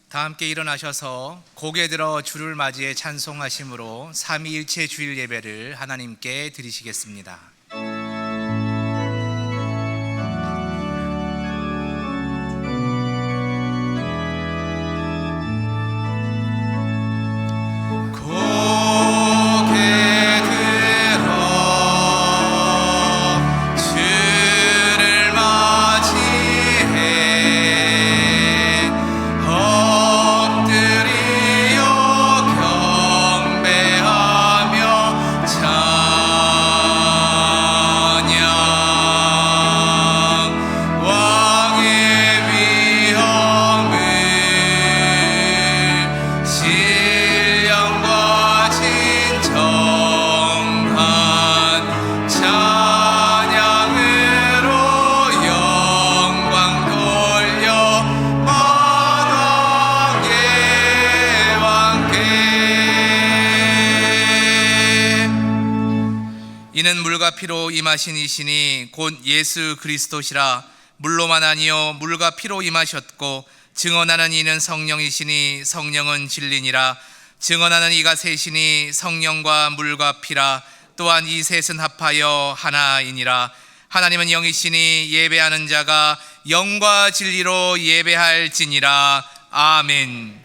다 함께 일어나셔서 고개 들어 주를 맞이해 찬송하심으로 삼위일체 주일 예배를 하나님께 드리시겠습니다. 이는 물과 피로 임하신 이시니 곧 예수 그리스도시라. 물로만 아니요 물과 피로 임하셨고 증언하는 이는 성령이시니 성령은 진리니라. 증언하는 이가 셋이니 성령과 물과 피라. 또한 이 셋은 합하여 하나이니라. 하나님은 영이시니 예배하는 자가 영과 진리로 예배할지니라. 아멘.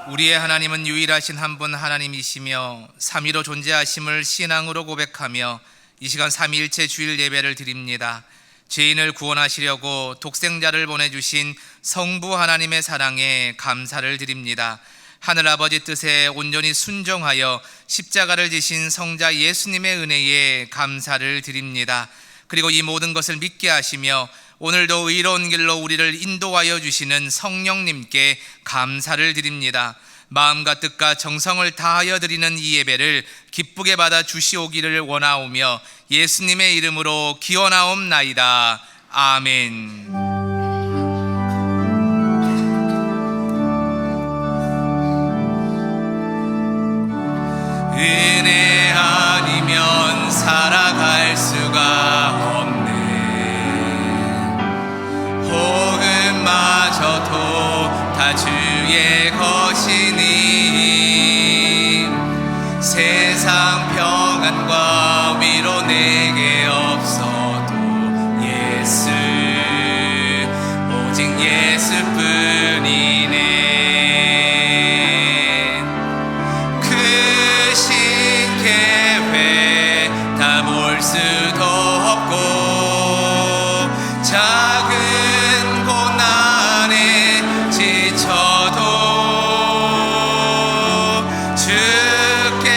우리의 하나님은 유일하신 한 분 하나님이시며 삼위로 존재하심을 신앙으로 고백하며 이 시간 삼위일체 주일 예배를 드립니다. 죄인을 구원하시려고 독생자를 보내주신 성부 하나님의 사랑에 감사를 드립니다. 하늘아버지 뜻에 온전히 순종하여 십자가를 지신 성자 예수님의 은혜에 감사를 드립니다. 그리고 이 모든 것을 믿게 하시며 오늘도 의로운 길로 우리를 인도하여 주시는 성령님께 감사를 드립니다. 마음과 뜻과 정성을 다하여 드리는 이 예배를 기쁘게 받아 주시오기를 원하오며 예수님의 이름으로 기원하옵나이다. 아멘. 은혜 아니면 살아갈 수가 없네. 복음마저도 다 주의 것이니 세상 평안과 위로 내게 없어도 예수, 오직 예수뿐이네. 크신 계획 다 볼 수도 없고 작은 고난에 지쳐도 주께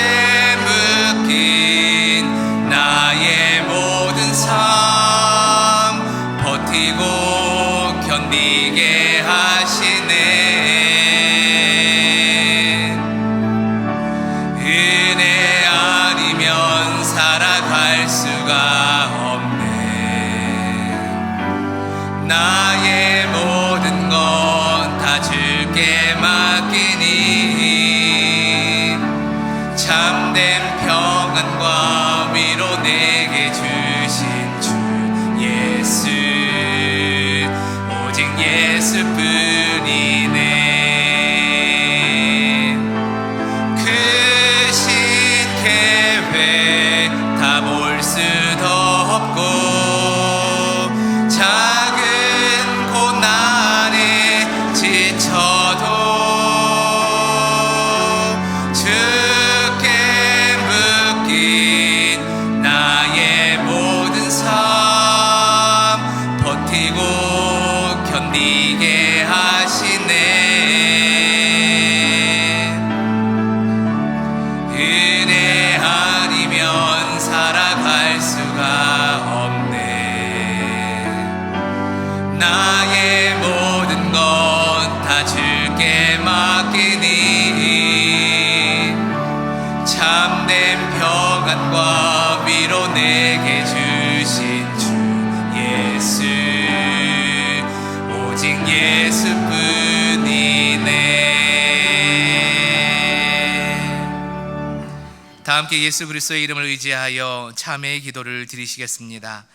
묶인 나의 모든 삶 버티고 견디게 하시네. 은혜 아니면 살아갈 수가 없네. 나의 모든 것 다 주께 맡기니 참된 평안과 위로 내게 주신 주 예수, 오직 예수뿐이네. 크신 계획 다 볼 수도 없고 작은 고난에 지쳐도 주께 묶인 나의 모든 삶 버티고 견디게 하시네. 은혜 아니면 살아갈 내게 주신 주 예수 오직 예수뿐이네. 다 함께 예수 그리스도의 이름을 의지하여 참회의 기도를 드리시겠습니다.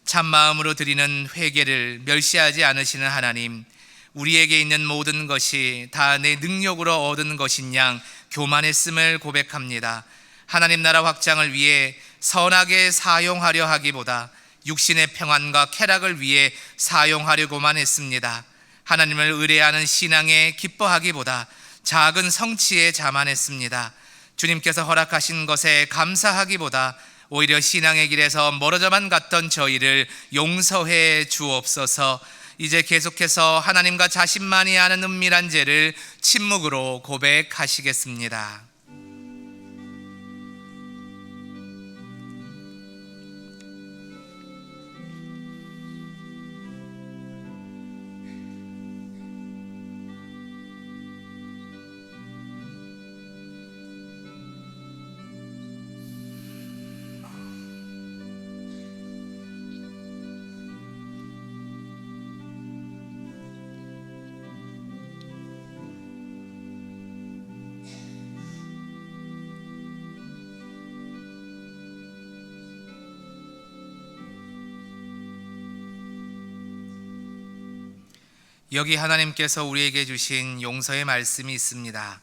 참 마음으로 드리는 회개를 멸시하지 않으시는 하나님, 우리에게 있는 모든 것이 다 내 능력으로 얻은 것인 양 교만했음을 고백합니다. 하나님 나라 확장을 위해 선하게 사용하려 하기보다 육신의 평안과 쾌락을 위해 사용하려고만 했습니다. 하나님을 의뢰하는 신앙에 기뻐하기보다 작은 성취에 자만했습니다. 주님께서 허락하신 것에 감사하기보다 오히려 신앙의 길에서 멀어져만 갔던 저희를 용서해 주옵소서. 이제 계속해서 하나님과 자신만이 아는 은밀한 죄를 침묵으로 고백하시겠습니다. 여기 하나님께서 우리에게 주신 용서의 말씀이 있습니다.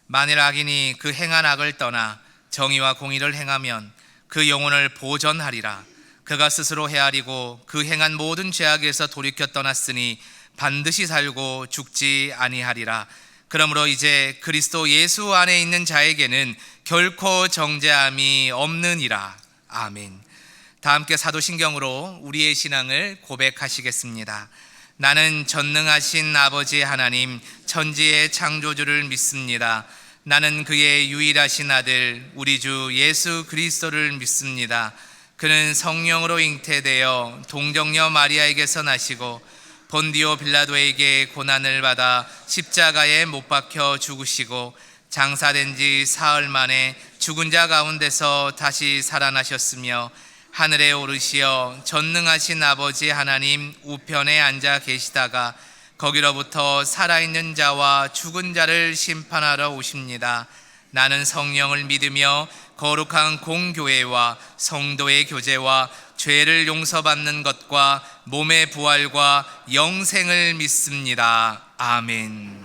만일 악인이 그 행한 악을 떠나 정의와 공의를 행하면 그 영혼을 보전하리라. 그가 스스로 헤아리고 그 행한 모든 죄악에서 돌이켜 떠났으니 반드시 살고 죽지 아니하리라. 그러므로 이제 그리스도 예수 안에 있는 자에게는 결코 정죄함이 없느니라. 아멘. 다 함께 사도신경으로 우리의 신앙을 고백하시겠습니다. 나는 전능하신 아버지 하나님 천지의 창조주를 믿습니다. 나는 그의 유일하신 아들 우리 주 예수 그리스도를 믿습니다. 그는 성령으로 잉태되어 동정녀 마리아에게서 나시고 본디오 빌라도에게 고난을 받아 십자가에 못 박혀 죽으시고 장사된 지 사흘 만에 죽은 자 가운데서 다시 살아나셨으며 하늘에 오르시어 전능하신 아버지 하나님 우편에 앉아 계시다가 거기로부터 살아있는 자와 죽은 자를 심판하러 오십니다. 나는 성령을 믿으며 거룩한 공교회와 성도의 교제와 죄를 용서받는 것과 몸의 부활과 영생을 믿습니다. 아멘.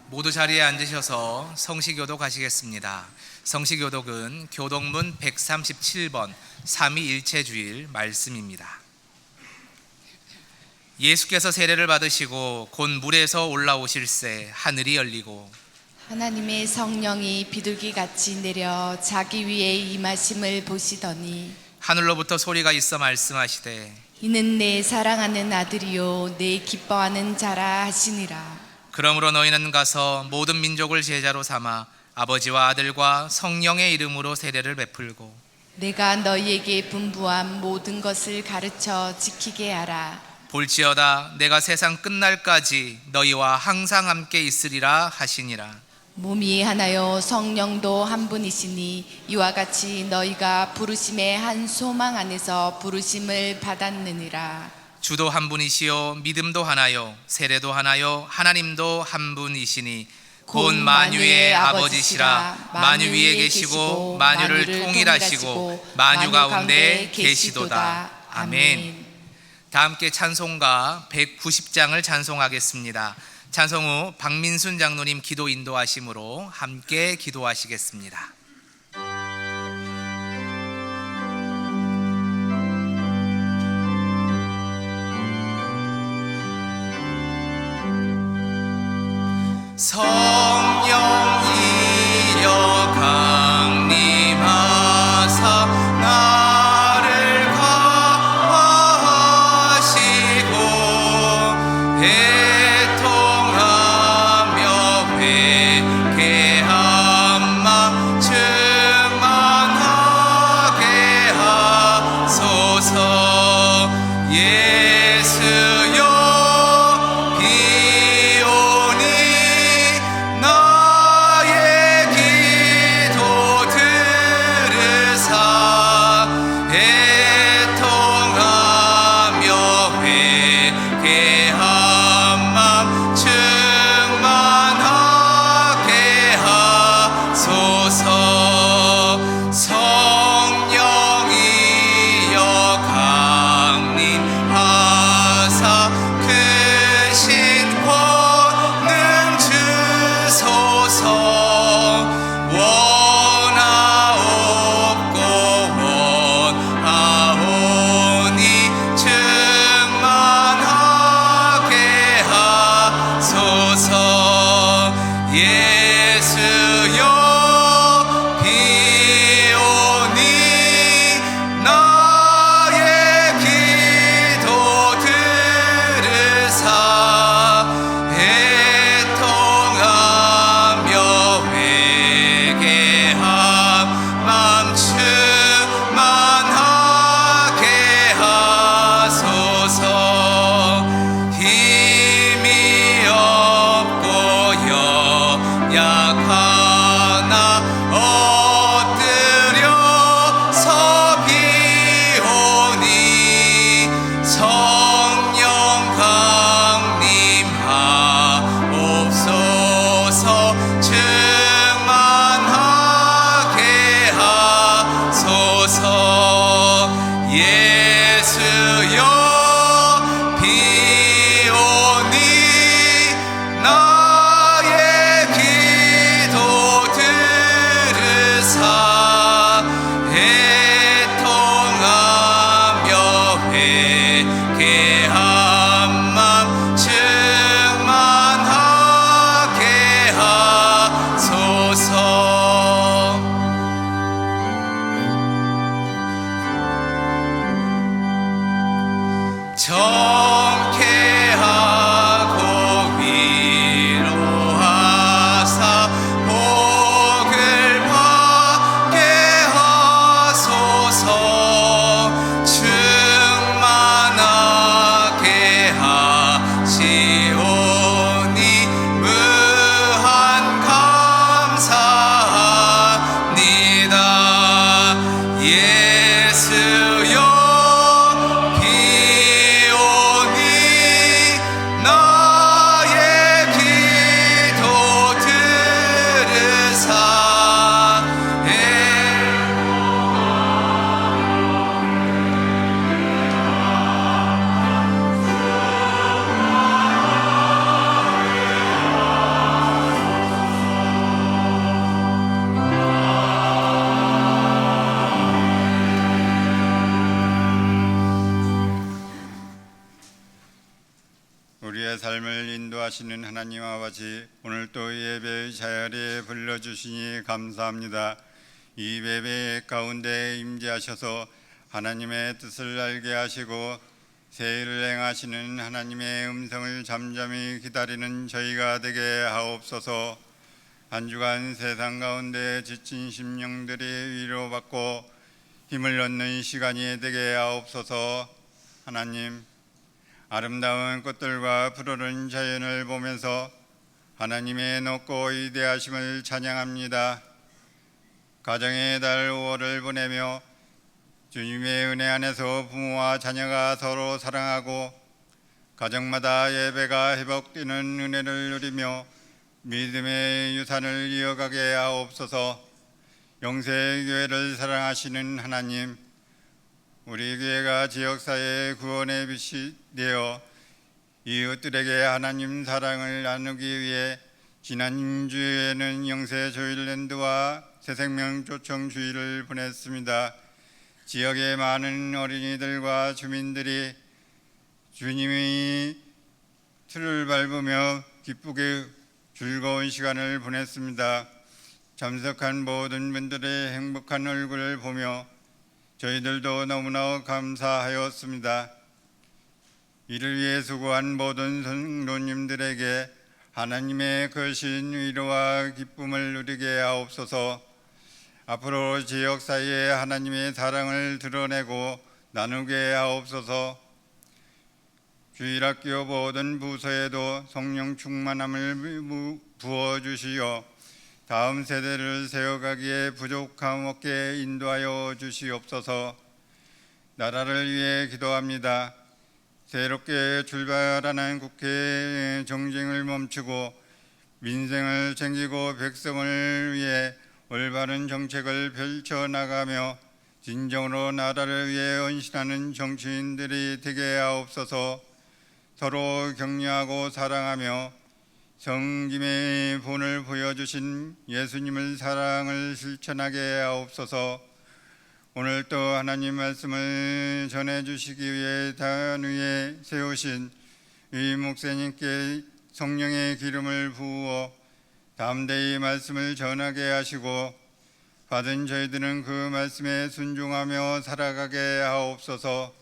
모두 자리에 앉으셔서 성시교독 하시겠습니다. 성시교독은 교독문 137번 삼위일체주일 말씀입니다. 예수께서 세례를 받으시고 곧 물에서 올라오실새 하늘이 열리고 하나님의 성령이 비둘기같이 내려 자기 위에 임하심을 보시더니 하늘로부터 소리가 있어 말씀하시되 이는 내 사랑하는 아들이요 내 기뻐하는 자라 하시니라. 그러므로 너희는 가서 모든 민족을 제자로 삼아 아버지와 아들과 성령의 이름으로 세례를 베풀고 내가 너희에게 분부한 모든 것을 가르쳐 지키게 하라. 볼지어다 내가 세상 끝날까지 너희와 항상 함께 있으리라 하시니라. 몸이 하나요 성령도 한 분이시니 이와 같이 너희가 부르심의 한 소망 안에서 부르심을 받았느니라. 주도 한 분이시요 믿음도 하나요 세례도 하나요 하나님도 한 분이시니 곧 만유의 아버지시라. 만유 위에 계시고 만유를 통일하시고 만유 가운데 계시도다. 아멘. 다 함께 찬송가 190장을 찬송하겠습니다. 찬송 후 박민순 장로님 기도 인도하심으로 함께 기도하시겠습니다. 성령이여 강림하사 나를 거하시고 대통하며 예수여 비 오니 나의 기도 들으사 애통하며 회개함 맘 충만하게 하소서. 힘이 없고 약하나 엎드려서 비오니 성령 강림하옵소서. 충만하게 하소서. 예수여 비 오니 나의 기도 들으사 애통하며 회개한 맘 충만하게 하소서. 정케하고 위로하사 복을 받게 하소서. 충만하게 하시오니 무한 감사합니다. 예수여 비 오니 나의 기도 들으사 우리의 삶을 인도하시는 하나님 아버지, 오늘 또 예배의 자리에 불러주시니 감사합니다. 이 예배 가운데 임재하셔서 하나님의 뜻을 알게 하시고 새 일을 행하시는 하나님의 음성을 잠잠히 기다리는 저희가 되게 하옵소서. 한 주간 세상 가운데 지친 심령들이 위로받고 힘을 얻는 시간이 되게 하옵소서. 하나님, 아름다운 꽃들과 푸르른 자연을 보면서 하나님의 높고 위대하심을 찬양합니다. 가정의 달 5월을 보내며 주님의 은혜 안에서 부모와 자녀가 서로 사랑하고 가정마다 예배가 회복되는 은혜를 누리며 믿음의 유산을 이어가게 하옵소서. 영세교회를 사랑하시는 하나님, 우리 교회가 지역사회의 구원의 빛이 되어 이웃들에게 하나님 사랑을 나누기 위해 지난 주에는 영세 조일랜드와 새생명 초청 주일을 보냈습니다. 지역의 많은 어린이들과 주민들이 주님의 틀을 밟으며 기쁘게 즐거운 시간을 보냈습니다. 참석한 모든 분들의 행복한 얼굴을 보며 저희들도 너무나 감사하였습니다. 이를 위해 수고한 모든 성도님들에게 하나님의 거신 위로와 기쁨을 누리게 하옵소서. 앞으로 지역사회에 하나님의 사랑을 드러내고 나누게 하옵소서. 주일학교 모든 부서에도 성령 충만함을 부어주시어 다음 세대를 세워가기에 부족함 없게 인도하여 주시옵소서. 나라를 위해 기도합니다. 새롭게 출발하는 국회 정쟁을 멈추고 민생을 챙기고 백성을 위해 올바른 정책을 펼쳐나가며 진정으로 나라를 위해 헌신하는 정치인들이 되게 하옵소서. 서로 격려하고 사랑하며 성김의 본을 보여주신 예수님을 사랑을 실천하게 하옵소서. 오늘 또 하나님 말씀을 전해주시기 위해 단 위에 세우신 이 목사님께 성령의 기름을 부어 담대히 말씀을 전하게 하시고 받은 저희들은 그 말씀에 순종하며 살아가게 하옵소서.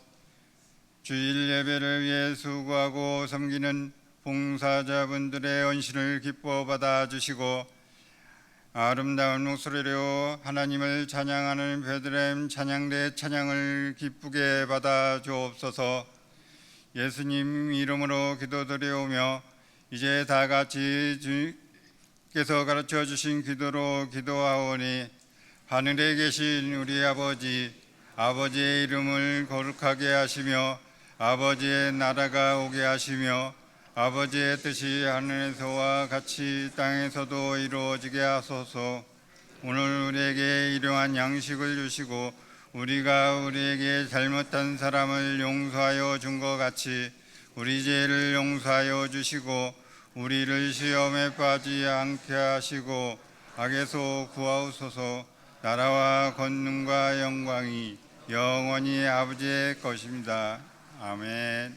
주일 예배를 위해 수고하고 섬기는 봉사자분들의 헌신을 기뻐 받아주시고 아름다운 목소리로 하나님을 찬양하는 베들레헴 찬양대 찬양을 기쁘게 받아 주옵소서. 예수님 이름으로 기도드리오며 이제 다 같이 주께서 가르쳐 주신 기도로 기도하오니 하늘에 계신 우리 아버지의 이름을 거룩하게 하시며 아버지의 나라가 오게 하시며 아버지의 뜻이 하늘에서와 같이 땅에서도 이루어지게 하소서. 오늘 우리에게 일용할 양식을 주시고 우리가 우리에게 잘못한 사람을 용서하여 준 것 같이 우리 죄를 용서하여 주시고 우리를 시험에 빠지지 않게 하시고 악에서 구하옵소서. 나라와 권능과 영광이 영원히 아버지의 것입니다. 아멘.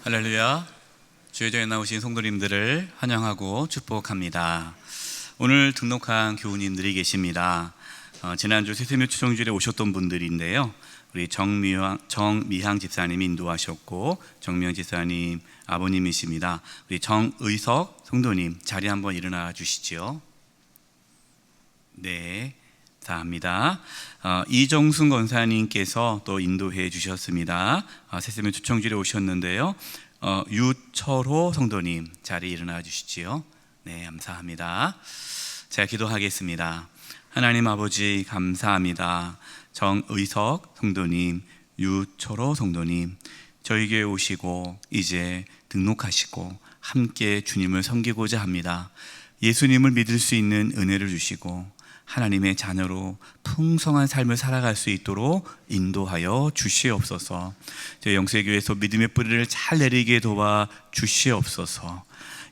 할렐루야. 주의자에 나오신 성도님들을 환영하고 축복합니다. 오늘 등록한 교우님들이 계십니다. 지난주 세세묘 추정주일에 오셨던 분들인데요. 우리 정미향 집사님이 인도하셨고 정미향 집사님 아버님이십니다. 우리 정의석 성도님 자리 한번 일어나 주시죠. 네, 감사합니다. 이정순 권사님께서 또 인도해 주셨습니다. 세세묘 추정주일에 오셨는데요. 유철호 성도님 자리 일어나 주시지요. 네, 감사합니다. 제가 기도하겠습니다. 하나님 아버지 감사합니다. 정의석 성도님, 유철호 성도님 저희 교회에 오시고 이제 등록하시고 함께 주님을 섬기고자 합니다. 예수님을 믿을 수 있는 은혜를 주시고 하나님의 자녀로 풍성한 삶을 살아갈 수 있도록 인도하여 주시옵소서. 저희 영세교회에서 믿음의 뿌리를 잘 내리게 도와 주시옵소서.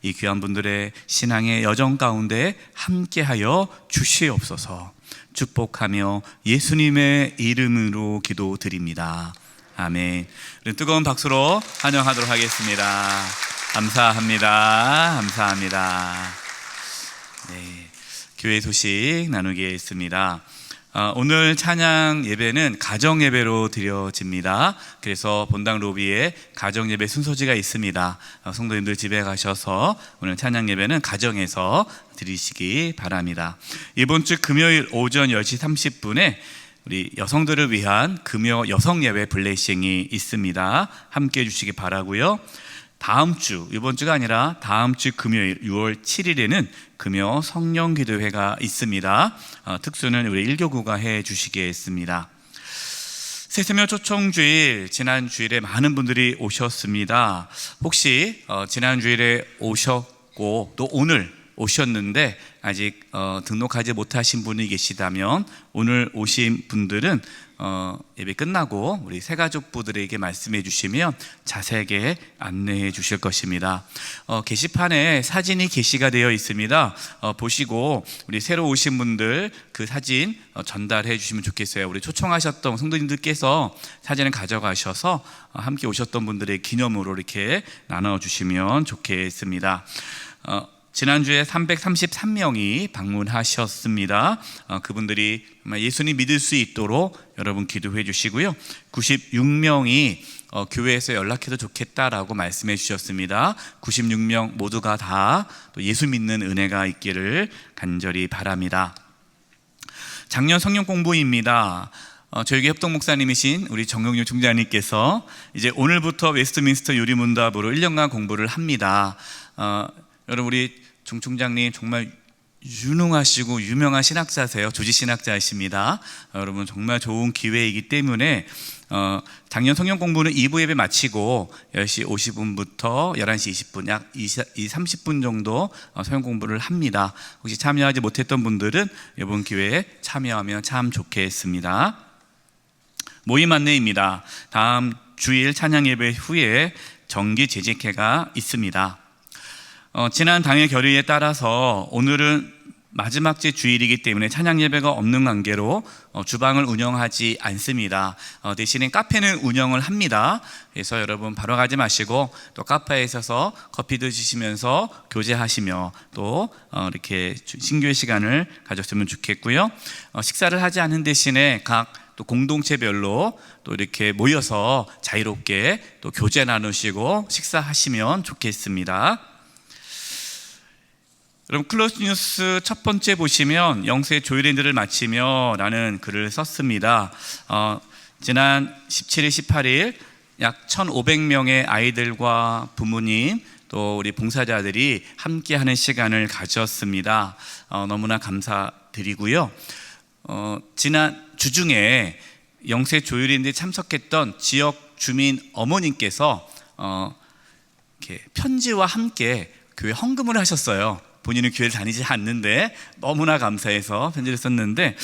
이 귀한 분들의 신앙의 여정 가운데 함께하여 주시옵소서. 축복하며 예수님의 이름으로 기도드립니다. 아멘. 뜨거운 박수로 환영하도록 하겠습니다. 감사합니다. 감사합니다. 네. 교회 소식 나누겠습니다. 오늘 찬양 예배는 가정 예배로 드려집니다. 그래서 본당 로비에 가정 예배 순서지가 있습니다. 성도님들 집에 가셔서 오늘 찬양 예배는 가정에서 드리시기 바랍니다. 이번 주 금요일 오전 10시 30분에 우리 여성들을 위한 금요 여성 예배 블레싱이 있습니다. 함께 해주시기 바라고요. 다음 주, 이번 주가 아니라 다음 주 금요일 6월 7일에는 금요 성령 기도회가 있습니다. 특수는 우리 일교구가 해 주시겠습니다. 세세묘 초청주일, 지난 주일에 많은 분들이 오셨습니다. 혹시 지난 주일에 오셨고 또 오늘 오셨는데 아직 등록하지 못하신 분이 계시다면 오늘 오신 분들은 예배 끝나고 우리 새가족부들에게 말씀해 주시면 자세하게 안내해 주실 것입니다. 게시판에 사진이 게시가 되어 있습니다. 보시고 우리 새로 오신 분들 그 사진 전달해 주시면 좋겠어요. 우리 초청하셨던 성도님들께서 사진을 가져가셔서 함께 오셨던 분들의 기념으로 이렇게 나눠 주시면 좋겠습니다. 지난주에 333명이 방문하셨습니다. 그분들이 예수님 믿을 수 있도록 여러분 기도해 주시고요. 96명이 교회에서 연락해도 좋겠다라고 말씀해 주셨습니다. 96명 모두가 다 또 예수 믿는 은혜가 있기를 간절히 바랍니다. 작년 성령 공부입니다. 저희 협동 목사님이신 우리 정영유 총장님께서 이제 오늘부터 웨스트민스터 유리문답으로 1년간 공부를 합니다. 여러분 우리 정 총장님 정말 유능하시고 유명한 신학자세요. 조지 신학자이십니다. 여러분 정말 좋은 기회이기 때문에 작년 성경 공부는 2부 예배 마치고 10시 50분부터 11시 20분 약 30분 정도 성경 공부를 합니다. 혹시 참여하지 못했던 분들은 이번 기회에 참여하면 참 좋겠습니다. 모임 안내입니다. 다음 주일 찬양 예배 후에 정기 재직회가 있습니다. 지난 당일 결의에 따라서 오늘은 마지막 주 주일이기 때문에 찬양 예배가 없는 관계로 주방을 운영하지 않습니다. 대신에 카페는 운영을 합니다. 그래서 여러분 바로 가지 마시고 또 카페에 있어서 커피 드시면서 교제하시며 또 이렇게 신교의 시간을 가졌으면 좋겠고요. 식사를 하지 않은 대신에 각 또 공동체별로 또 이렇게 모여서 자유롭게 또 교제 나누시고 식사하시면 좋겠습니다. 여러분 클로스 뉴스 첫 번째 보시면 영세 조율인들을 마치며 라는 글을 썼습니다. 지난 17일, 18일 약 1,500명의 아이들과 부모님 또 우리 봉사자들이 함께하는 시간을 가졌습니다. 너무나 감사드리고요. 지난 주중에 영세 조율인들이 참석했던 지역 주민 어머님께서 이렇게 편지와 함께 교회 헌금을 하셨어요. 본인은 교회를 다니지 않는데 너무나 감사해서 편지를 썼는데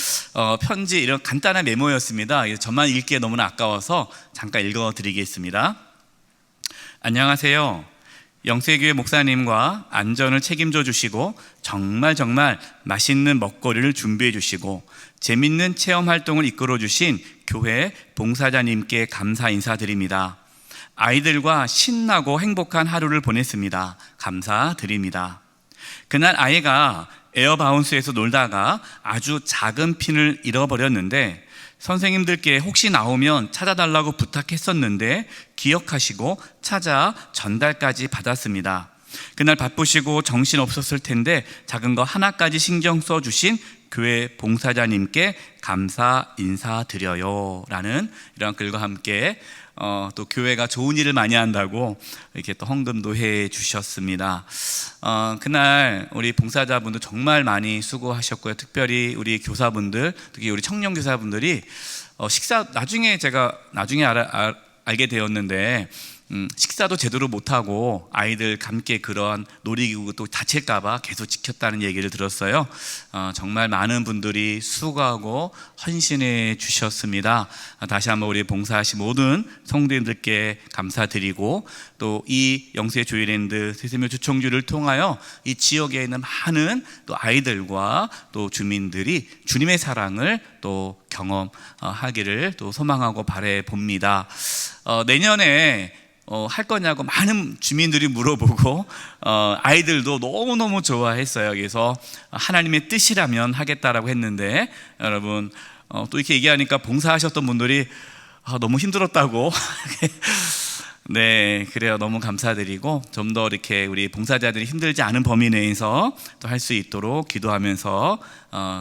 편지 이런 간단한 메모였습니다. 저만 읽기에 너무나 아까워서 잠깐 읽어드리겠습니다. 안녕하세요. 영세교회 목사님과 안전을 책임져 주시고 정말 맛있는 먹거리를 준비해 주시고 재밌는 체험 활동을 이끌어 주신 교회 봉사자님께 감사 인사드립니다. 아이들과 신나고 행복한 하루를 보냈습니다. 감사드립니다. 그날 아이가 에어바운스에서 놀다가 아주 작은 핀을 잃어버렸는데 선생님들께 혹시 나오면 찾아달라고 부탁했었는데 기억하시고 찾아 전달까지 받았습니다. 그날 바쁘시고 정신없었을 텐데 작은 거 하나까지 신경 써주신 교회 봉사자님께 감사 인사드려요 라는 이런 글과 함께 또 교회가 좋은 일을 많이 한다고 이렇게 또 헌금도 해 주셨습니다. 그날 우리 봉사자분들 정말 많이 수고하셨고요. 특별히 우리 교사분들, 특히 우리 청년 교사분들이 식사 제가 나중에 알게 되었는데 식사도 제대로 못하고 아이들 함께 그런 놀이기구 또 다칠까봐 계속 지켰다는 얘기를 들었어요. 정말 많은 분들이 수고하고 헌신해 주셨습니다. 다시 한번 우리 봉사하신 모든 성도님들께 감사드리고 또 이 영세 조이랜드 세세묘 주청주를 통하여 이 지역에 있는 많은 또 아이들과 또 주민들이 주님의 사랑을 또 경험하기를 또 소망하고 바래 봅니다. 내년에 할 거냐고 많은 주민들이 물어보고 아이들도 너무너무 좋아했어요. 그래서 하나님의 뜻이라면 하겠다라고 했는데 여러분 또 이렇게 얘기하니까 봉사하셨던 분들이 너무 힘들었다고 네, 그래요. 너무 감사드리고 좀 더 이렇게 우리 봉사자들이 힘들지 않은 범위 내에서 또 할 수 있도록 기도하면서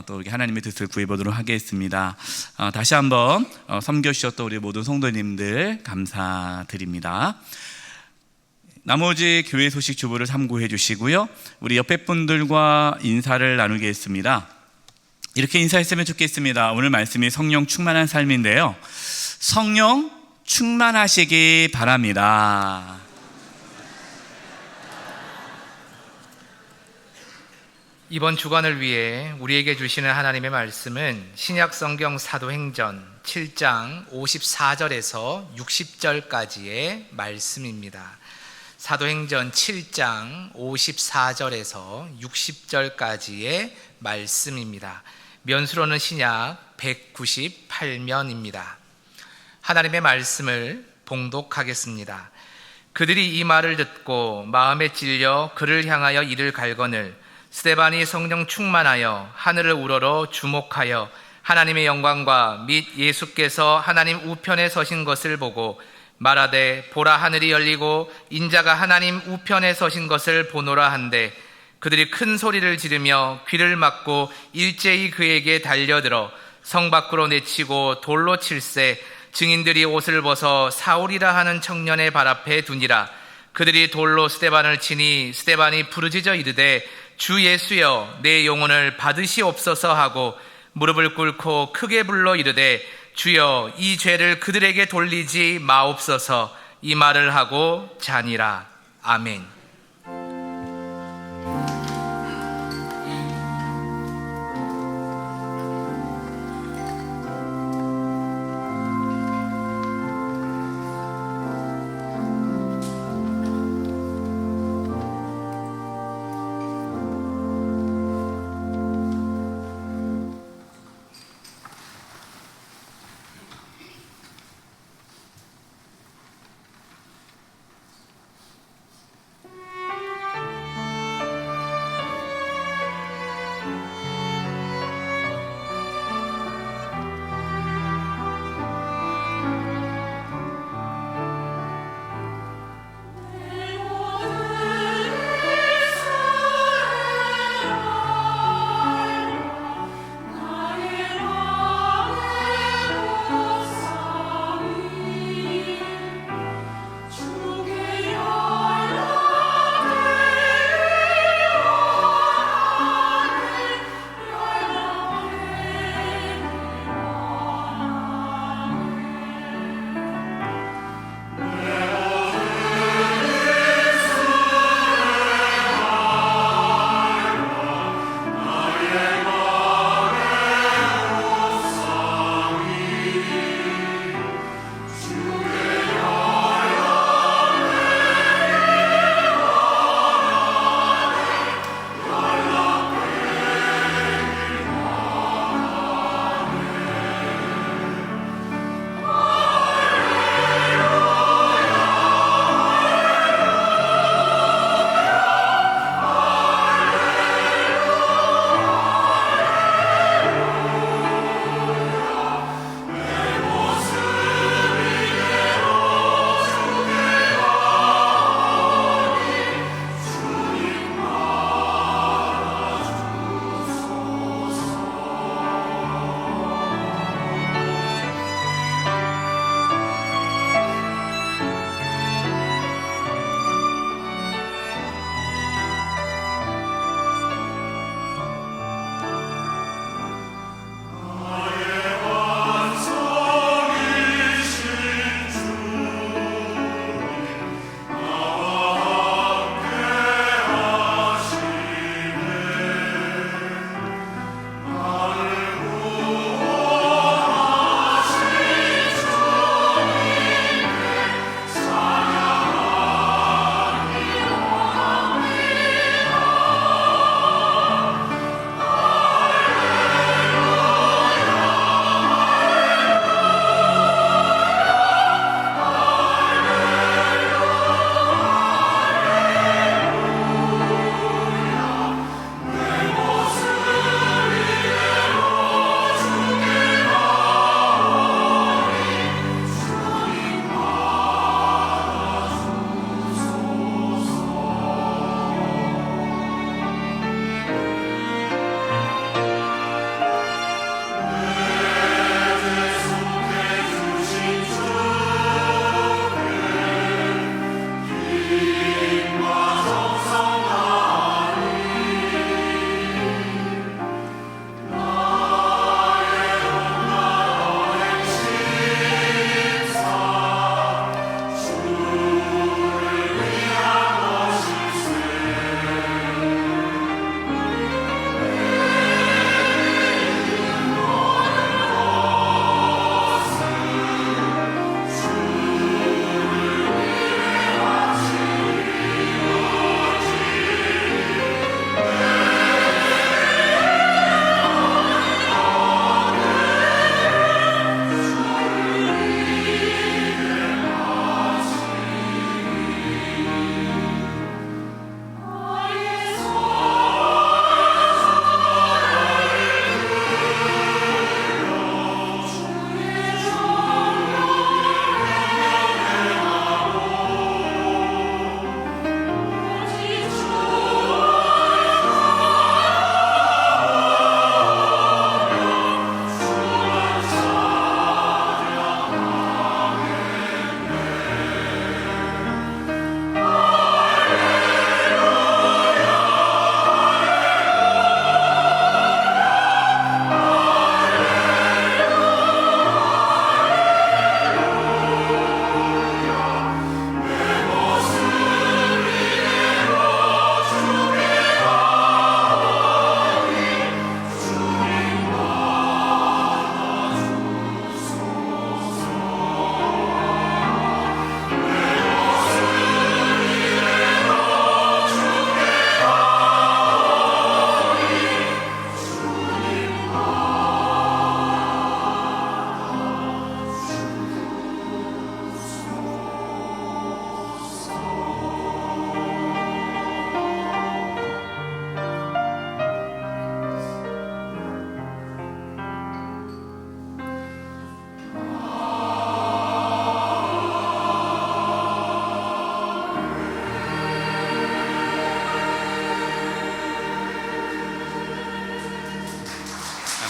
또 이렇게 하나님의 뜻을 구해보도록 하겠습니다. 다시 한번 섬겨주셨던 우리 모든 성도님들 감사드립니다. 나머지 교회 소식 주보를 참고해 주시고요. 우리 옆에 분들과 인사를 나누겠습니다. 이렇게 인사했으면 좋겠습니다. 오늘 말씀이 성령 충만한 삶인데요. 성령 충만하시기 바랍니다. 이번 주간을 위해 우리에게 주시는 하나님의 말씀은 신약성경 사도행전 7장 54절에서 60절까지의 말씀입니다. 사도행전 7장 54절에서 60절까지의 말씀입니다. 면수로는 신약 198면입니다. 하나님의 말씀을 봉독하겠습니다. 그들이 이 말을 듣고 마음에 찔려 그를 향하여 이를 갈거늘 스데반이 성령 충만하여 하늘을 우러러 주목하여 하나님의 영광과 및 예수께서 하나님 우편에 서신 것을 보고 말하되 보라 하늘이 열리고 인자가 하나님 우편에 서신 것을 보노라 한데 그들이 큰 소리를 지르며 귀를 막고 일제히 그에게 달려들어 성 밖으로 내치고 돌로 칠세 증인들이 옷을 벗어 사울이라 하는 청년의 발 앞에 두니라. 그들이 돌로 스데반을 치니 스데반이 부르짖어 이르되 주 예수여 내 영혼을 받으시옵소서 하고 무릎을 꿇고 크게 불러 이르되 주여 이 죄를 그들에게 돌리지 마옵소서 이 말을 하고 자니라. 아멘.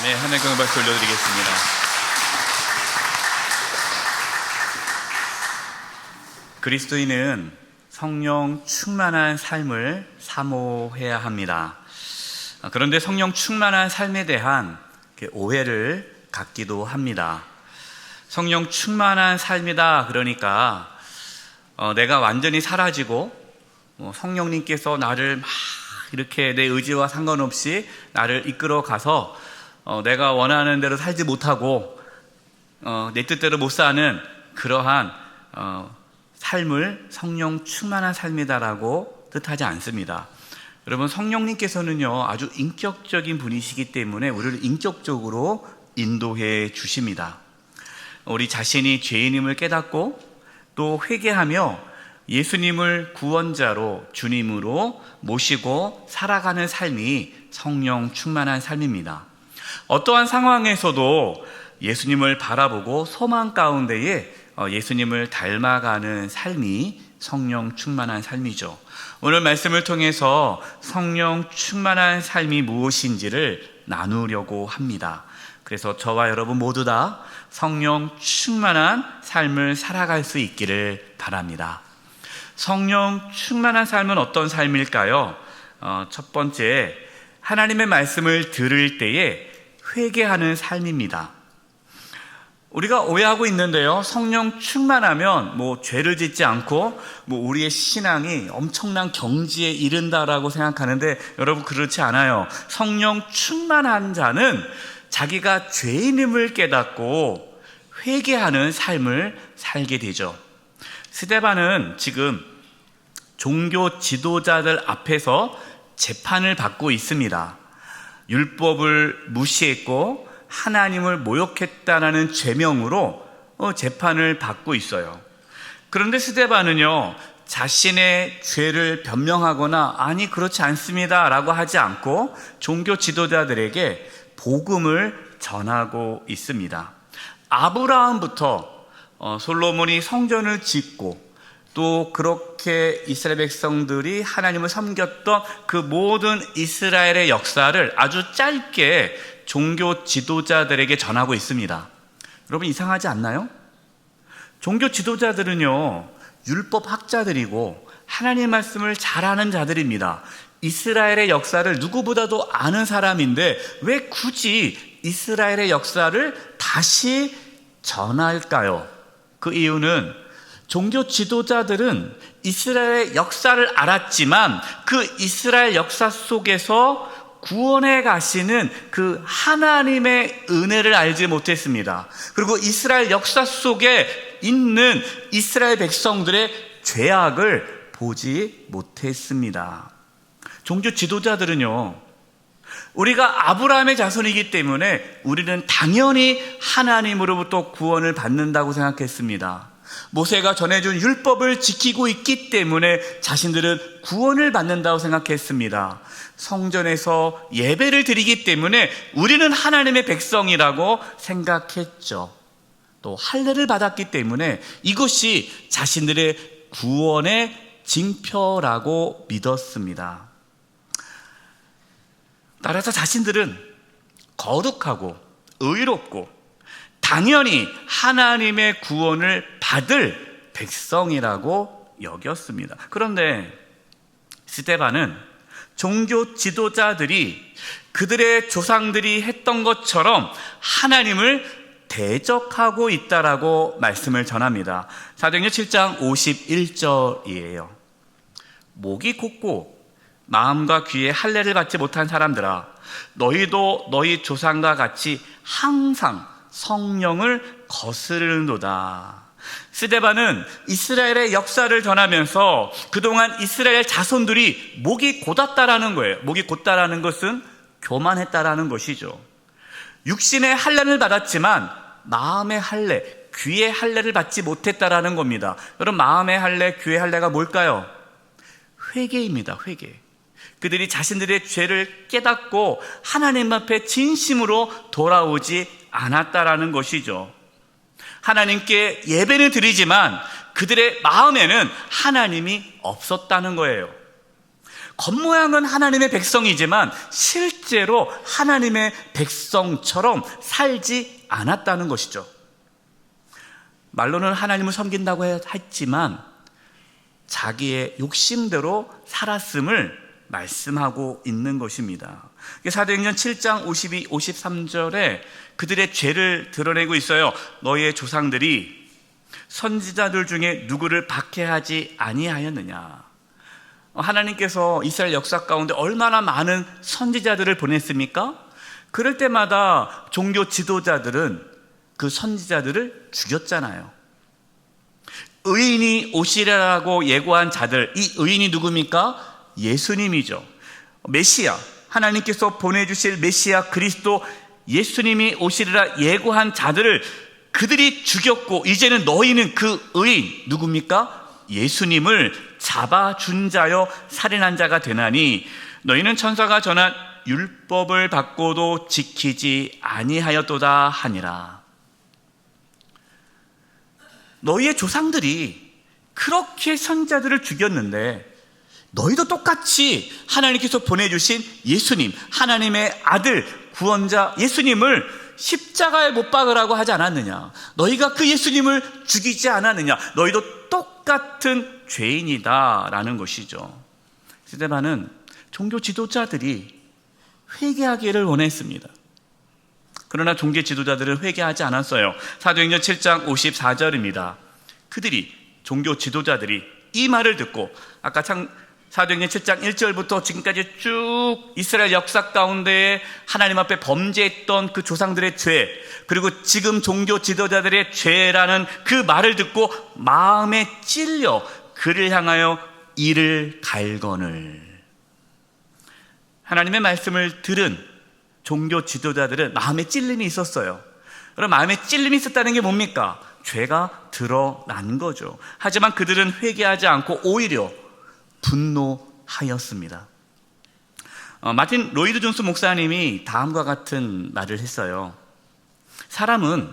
네, 하나님 영광 박수 올려드리겠습니다. 그리스도인은 성령 충만한 삶을 사모해야 합니다. 그런데 성령 충만한 삶에 대한 오해를 갖기도 합니다. 성령 충만한 삶이다 그러니까 내가 완전히 사라지고 성령님께서 나를 막 이렇게 내 의지와 상관없이 나를 이끌어 가서 내가 원하는 대로 살지 못하고 내 뜻대로 못 사는 그러한 삶을 성령 충만한 삶이다라고 뜻하지 않습니다. 여러분, 성령님께서는요 아주 인격적인 분이시기 때문에 우리를 인격적으로 인도해 주십니다. 우리 자신이 죄인임을 깨닫고 또 회개하며 예수님을 구원자로 주님으로 모시고 살아가는 삶이 성령 충만한 삶입니다. 어떠한 상황에서도 예수님을 바라보고 소망 가운데에 예수님을 닮아가는 삶이 성령 충만한 삶이죠. 오늘 말씀을 통해서 성령 충만한 삶이 무엇인지를 나누려고 합니다. 그래서 저와 여러분 모두 다 성령 충만한 삶을 살아갈 수 있기를 바랍니다. 성령 충만한 삶은 어떤 삶일까요? 첫 번째, 하나님의 말씀을 들을 때에 회개하는 삶입니다. 우리가 오해하고 있는데요, 성령 충만하면 죄를 짓지 않고 우리의 신앙이 엄청난 경지에 이른다라고 생각하는데 여러분, 그렇지 않아요. 성령 충만한 자는 자기가 죄인임을 깨닫고 회개하는 삶을 살게 되죠. 스데반은 지금 종교 지도자들 앞에서 재판을 받고 있습니다. 율법을 무시했고 하나님을 모욕했다라는 죄명으로 재판을 받고 있어요. 그런데 스데반은요, 자신의 죄를 변명하거나 아니 그렇지 않습니다 라고 하지 않고 종교 지도자들에게 복음을 전하고 있습니다. 아브라함부터 솔로몬이 성전을 짓고 또 그렇게 이스라엘 백성들이 하나님을 섬겼던 그 모든 이스라엘의 역사를 아주 짧게 종교 지도자들에게 전하고 있습니다. 여러분, 이상하지 않나요? 종교 지도자들은요, 율법 학자들이고 하나님 말씀을 잘 아는 자들입니다. 이스라엘의 역사를 누구보다도 아는 사람인데 왜 굳이 이스라엘의 역사를 다시 전할까요? 그 이유는 종교 지도자들은 이스라엘의 역사를 알았지만 그 이스라엘 역사 속에서 구원해 가시는 그 하나님의 은혜를 알지 못했습니다. 그리고 이스라엘 역사 속에 있는 이스라엘 백성들의 죄악을 보지 못했습니다. 종교 지도자들은요, 우리가 아브라함의 자손이기 때문에 우리는 당연히 하나님으로부터 구원을 받는다고 생각했습니다. 모세가 전해준 율법을 지키고 있기 때문에 자신들은 구원을 받는다고 생각했습니다. 성전에서 예배를 드리기 때문에 우리는 하나님의 백성이라고 생각했죠. 또 할례를 받았기 때문에 이것이 자신들의 구원의 징표라고 믿었습니다. 따라서 자신들은 거룩하고 의롭고 당연히 하나님의 구원을 받을 백성이라고 여겼습니다. 그런데 스데반은 종교 지도자들이 그들의 조상들이 했던 것처럼 하나님을 대적하고 있다라고 말씀을 전합니다. 사도행전 7장 51절이에요. 목이 곧고 마음과 귀에 할례를 받지 못한 사람들아, 너희도 너희 조상과 같이 항상 성령을 거스르는도다. 스데반은 이스라엘의 역사를 전하면서 그동안 이스라엘 자손들이 목이 곧았다라는 거예요. 목이 곧다라는 것은 교만했다라는 것이죠. 육신의 할례를 받았지만 마음의 할례, 귀의 할례를 받지 못했다라는 겁니다. 여러분, 마음의 할례, 귀의 할례가 뭘까요? 회개입니다. 회개. 그들이 자신들의 죄를 깨닫고 하나님 앞에 진심으로 돌아오지 않았다라는 것이죠. 하나님께 예배는 드리지만 그들의 마음에는 하나님이 없었다는 거예요. 겉모양은 하나님의 백성이지만 실제로 하나님의 백성처럼 살지 않았다는 것이죠. 말로는 하나님을 섬긴다고 했지만 자기의 욕심대로 살았음을 말씀하고 있는 것입니다. 사도행전 7장 52, 53절에 그들의 죄를 드러내고 있어요. 너희의 조상들이 선지자들 중에 누구를 박해하지 아니하였느냐. 하나님께서 이스라엘 역사 가운데 얼마나 많은 선지자들을 보냈습니까? 그럴 때마다 종교 지도자들은 그 선지자들을 죽였잖아요. 의인이 오시리라고 예고한 자들, 이 의인이 누굽니까? 예수님이죠. 메시아, 하나님께서 보내주실 메시아 그리스도 예수님이 오시리라 예고한 자들을 그들이 죽였고, 이제는 너희는 그 의인 누굽니까? 예수님을 잡아준 자여 살인한 자가 되나니 너희는 천사가 전한 율법을 받고도 지키지 아니하였도다 하니라. 너희의 조상들이 그렇게 선자들을 죽였는데 너희도 똑같이 하나님께서 보내주신 예수님, 하나님의 아들, 구원자 예수님을 십자가에 못 박으라고 하지 않았느냐? 너희가 그 예수님을 죽이지 않았느냐? 너희도 똑같은 죄인이다 라는 것이죠. 스데반은 종교 지도자들이 회개하기를 원했습니다. 그러나 종교 지도자들은 회개하지 않았어요. 사도행전 7장 54절입니다. 그들이, 종교 지도자들이 이 말을 듣고, 아까 사도행전 7장 1절부터 지금까지 쭉 이스라엘 역사 가운데 하나님 앞에 범죄했던 그 조상들의 죄, 그리고 지금 종교 지도자들의 죄라는 그 말을 듣고 마음에 찔려 그를 향하여 이를 갈거늘. 하나님의 말씀을 들은 종교 지도자들은 마음에 찔림이 있었어요. 그럼 마음에 찔림이 있었다는 게 뭡니까? 죄가 드러난 거죠. 하지만 그들은 회개하지 않고 오히려 분노하였습니다. 마틴 로이드 존스 목사님이 다음과 같은 말을 했어요. 사람은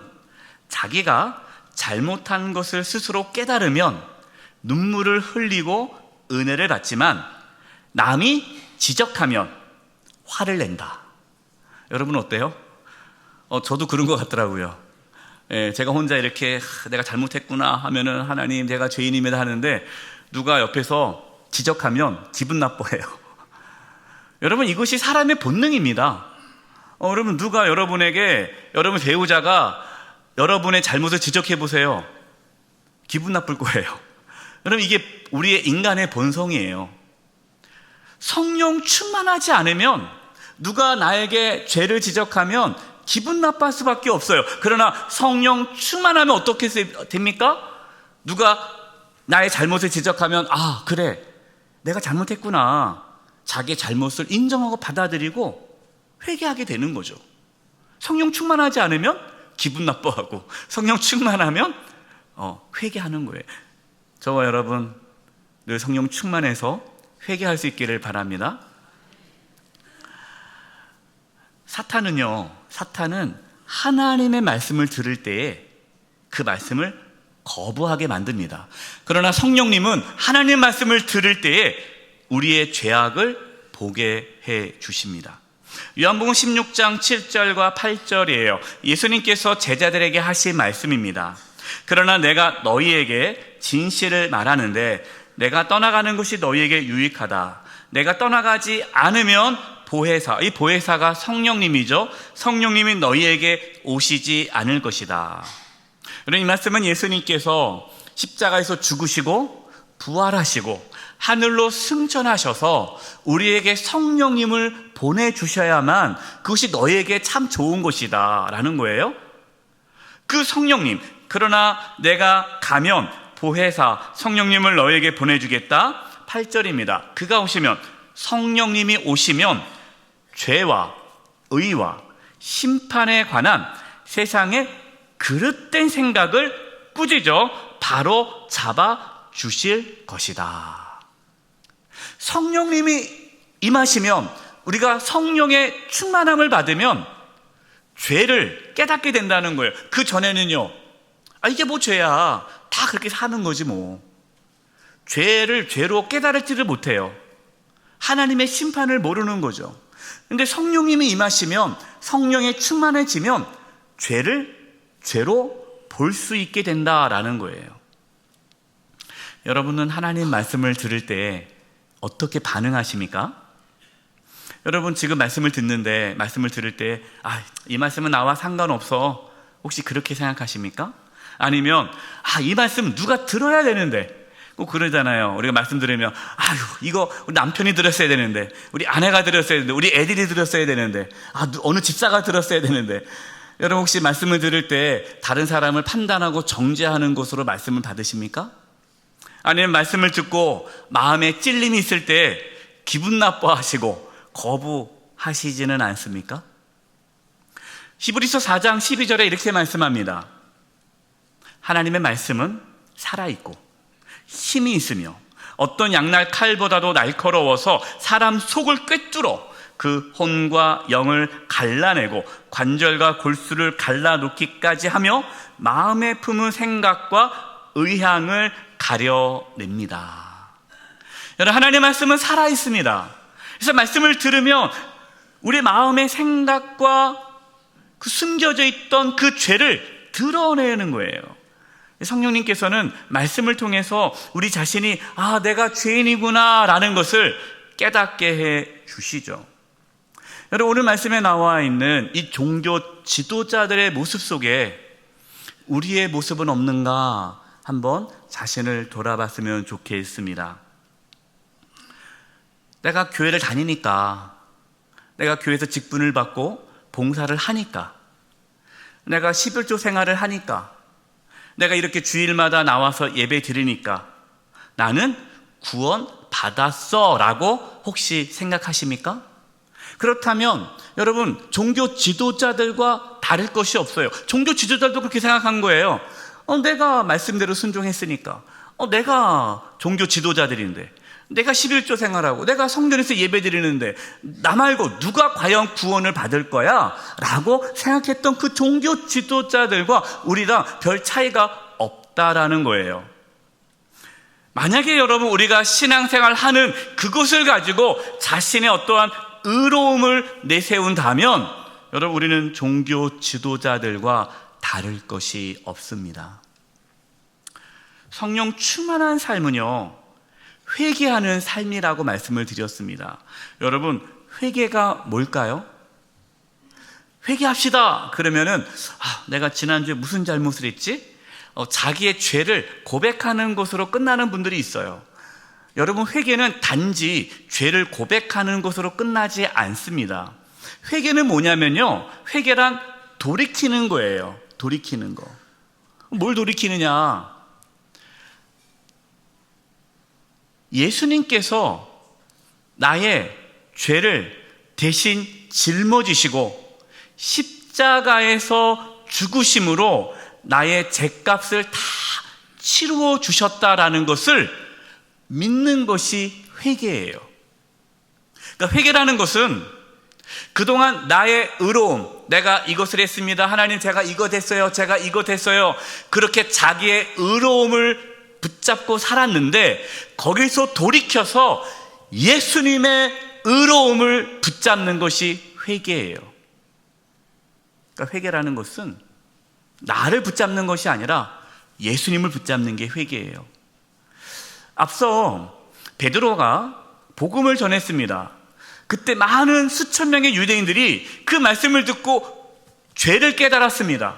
자기가 잘못한 것을 스스로 깨달으면 눈물을 흘리고 은혜를 받지만 남이 지적하면 화를 낸다. 여러분 어때요? 저도 그런 것 같더라고요. 제가 혼자 이렇게 내가 잘못했구나 하면은 하나님 제가 죄인입니다 하는데 누가 옆에서 지적하면 기분 나빠해요. 여러분 이것이 사람의 본능입니다. 여러분 누가 여러분에게, 여러분 배우자가 여러분의 잘못을 지적해 보세요. 기분 나쁠 거예요. 여러분 이게 우리의 인간의 본성이에요. 성령 충만하지 않으면 누가 나에게 죄를 지적하면 기분 나빠할 수밖에 없어요. 그러나 성령 충만하면 어떻게 됩니까? 누가 나의 잘못을 지적하면 아 그래 내가 잘못했구나, 자기의 잘못을 인정하고 받아들이고 회개하게 되는 거죠. 성령 충만하지 않으면 기분 나빠하고 성령 충만하면 회개하는 거예요. 저와 여러분 늘 성령 충만해서 회개할 수 있기를 바랍니다. 사탄은 하나님의 말씀을 들을 때에 그 말씀을 거부하게 만듭니다. 그러나 성령님은 하나님의 말씀을 들을 때에 우리의 죄악을 보게 해 주십니다. 요한복음 16장 7절과 8절이에요. 예수님께서 제자들에게 하신 말씀입니다. 그러나 내가 너희에게 진실을 말하는데 내가 떠나가는 것이 너희에게 유익하다. 내가 떠나가지 않으면 보혜사, 이 보혜사가 성령님이죠. 성령님이 너희에게 오시지 않을 것이다. 그런 이 말씀은 예수님께서 십자가에서 죽으시고 부활하시고 하늘로 승천하셔서 우리에게 성령님을 보내주셔야만 그것이 너희에게 참 좋은 것이다 라는 거예요. 그 성령님, 그러나 내가 가면 보혜사 성령님을 너희에게 보내주겠다. 8절입니다. 그가 오시면, 성령님이 오시면 죄와 의와 심판에 관한 세상의 그릇된 생각을 꾸짖어 바로 잡아 주실 것이다. 성령님이 임하시면, 우리가 성령의 충만함을 받으면 죄를 깨닫게 된다는 거예요. 그 전에는요, 이게 뭐 죄야, 다 그렇게 사는 거지 뭐. 죄를 죄로 깨달을지를 못해요. 하나님의 심판을 모르는 거죠. 근데 성령님이 임하시면, 성령에 충만해지면 죄를 죄로 볼 수 있게 된다라는 거예요. 여러분은 하나님 말씀을 들을 때 어떻게 반응하십니까? 여러분 지금 말씀을 들을 때 이 말씀은 나와 상관없어, 혹시 그렇게 생각하십니까? 아니면 이 말씀 누가 들어야 되는데, 꼭 그러잖아요. 우리가 말씀 들으면 이거 우리 남편이 들었어야 되는데, 우리 아내가 들었어야 되는데, 우리 애들이 들었어야 되는데, 어느 집사가 들었어야 되는데. 여러분 혹시 말씀을 들을 때 다른 사람을 판단하고 정죄하는 것으로 말씀을 받으십니까? 아니면 말씀을 듣고 마음에 찔림이 있을 때 기분 나빠하시고 거부하시지는 않습니까? 히브리서 4장 12절에 이렇게 말씀합니다. 하나님의 말씀은 살아있고 힘이 있으며 어떤 양날 칼보다도 날카로워서 사람 속을 꿰뚫어 그 혼과 영을 갈라내고 관절과 골수를 갈라놓기까지 하며 마음에 품은 생각과 의향을 가려냅니다. 여러분, 하나님의 말씀은 살아있습니다. 그래서 말씀을 들으면 우리 마음의 생각과 그 숨겨져 있던 그 죄를 드러내는 거예요. 성령님께서는 말씀을 통해서 우리 자신이 내가 죄인이구나 라는 것을 깨닫게 해 주시죠. 여러분, 오늘 말씀에 나와 있는 이 종교 지도자들의 모습 속에 우리의 모습은 없는가 한번 자신을 돌아봤으면 좋겠습니다. 내가 교회를 다니니까, 내가 교회에서 직분을 받고 봉사를 하니까, 내가 11조 생활을 하니까, 내가 이렇게 주일마다 나와서 예배 드리니까 나는 구원 받았어 라고 혹시 생각하십니까? 그렇다면 여러분, 종교 지도자들과 다를 것이 없어요. 종교 지도자들도 그렇게 생각한 거예요. 내가 말씀대로 순종했으니까, 내가 종교 지도자들인데, 내가 11조 생활하고 내가 성전에서 예배 드리는데 나 말고 누가 과연 구원을 받을 거야? 라고 생각했던 그 종교 지도자들과 우리랑 별 차이가 없다라는 거예요. 만약에 여러분 우리가 신앙생활 하는 그것을 가지고 자신의 어떠한 의로움을 내세운다면 여러분, 우리는 종교 지도자들과 다를 것이 없습니다. 성령 충만한 삶은요, 회개하는 삶이라고 말씀을 드렸습니다. 여러분, 회개가 뭘까요? 회개합시다 그러면은 내가 지난주에 무슨 잘못을 했지? 자기의 죄를 고백하는 것으로 끝나는 분들이 있어요. 여러분, 회개는 단지 죄를 고백하는 것으로 끝나지 않습니다. 회개는 뭐냐면요, 회개란 돌이키는 거예요. 돌이키는 거. 뭘 돌이키느냐? 예수님께서 나의 죄를 대신 짊어지시고 십자가에서 죽으심으로 나의 죄값을 다 치루어 주셨다라는 것을 믿는 것이 회개예요. 그러니까 회개라는 것은 그동안 나의 의로움, 내가 이것을 했습니다, 하나님 제가 이거 됐어요, 제가 이거 됐어요, 그렇게 자기의 의로움을 붙잡고 살았는데 거기서 돌이켜서 예수님의 의로움을 붙잡는 것이 회개예요. 그러니까 회개라는 것은 나를 붙잡는 것이 아니라 예수님을 붙잡는 게 회개예요. 앞서 베드로가 복음을 전했습니다. 그때 많은 수천 명의 유대인들이 그 말씀을 듣고 죄를 깨달았습니다.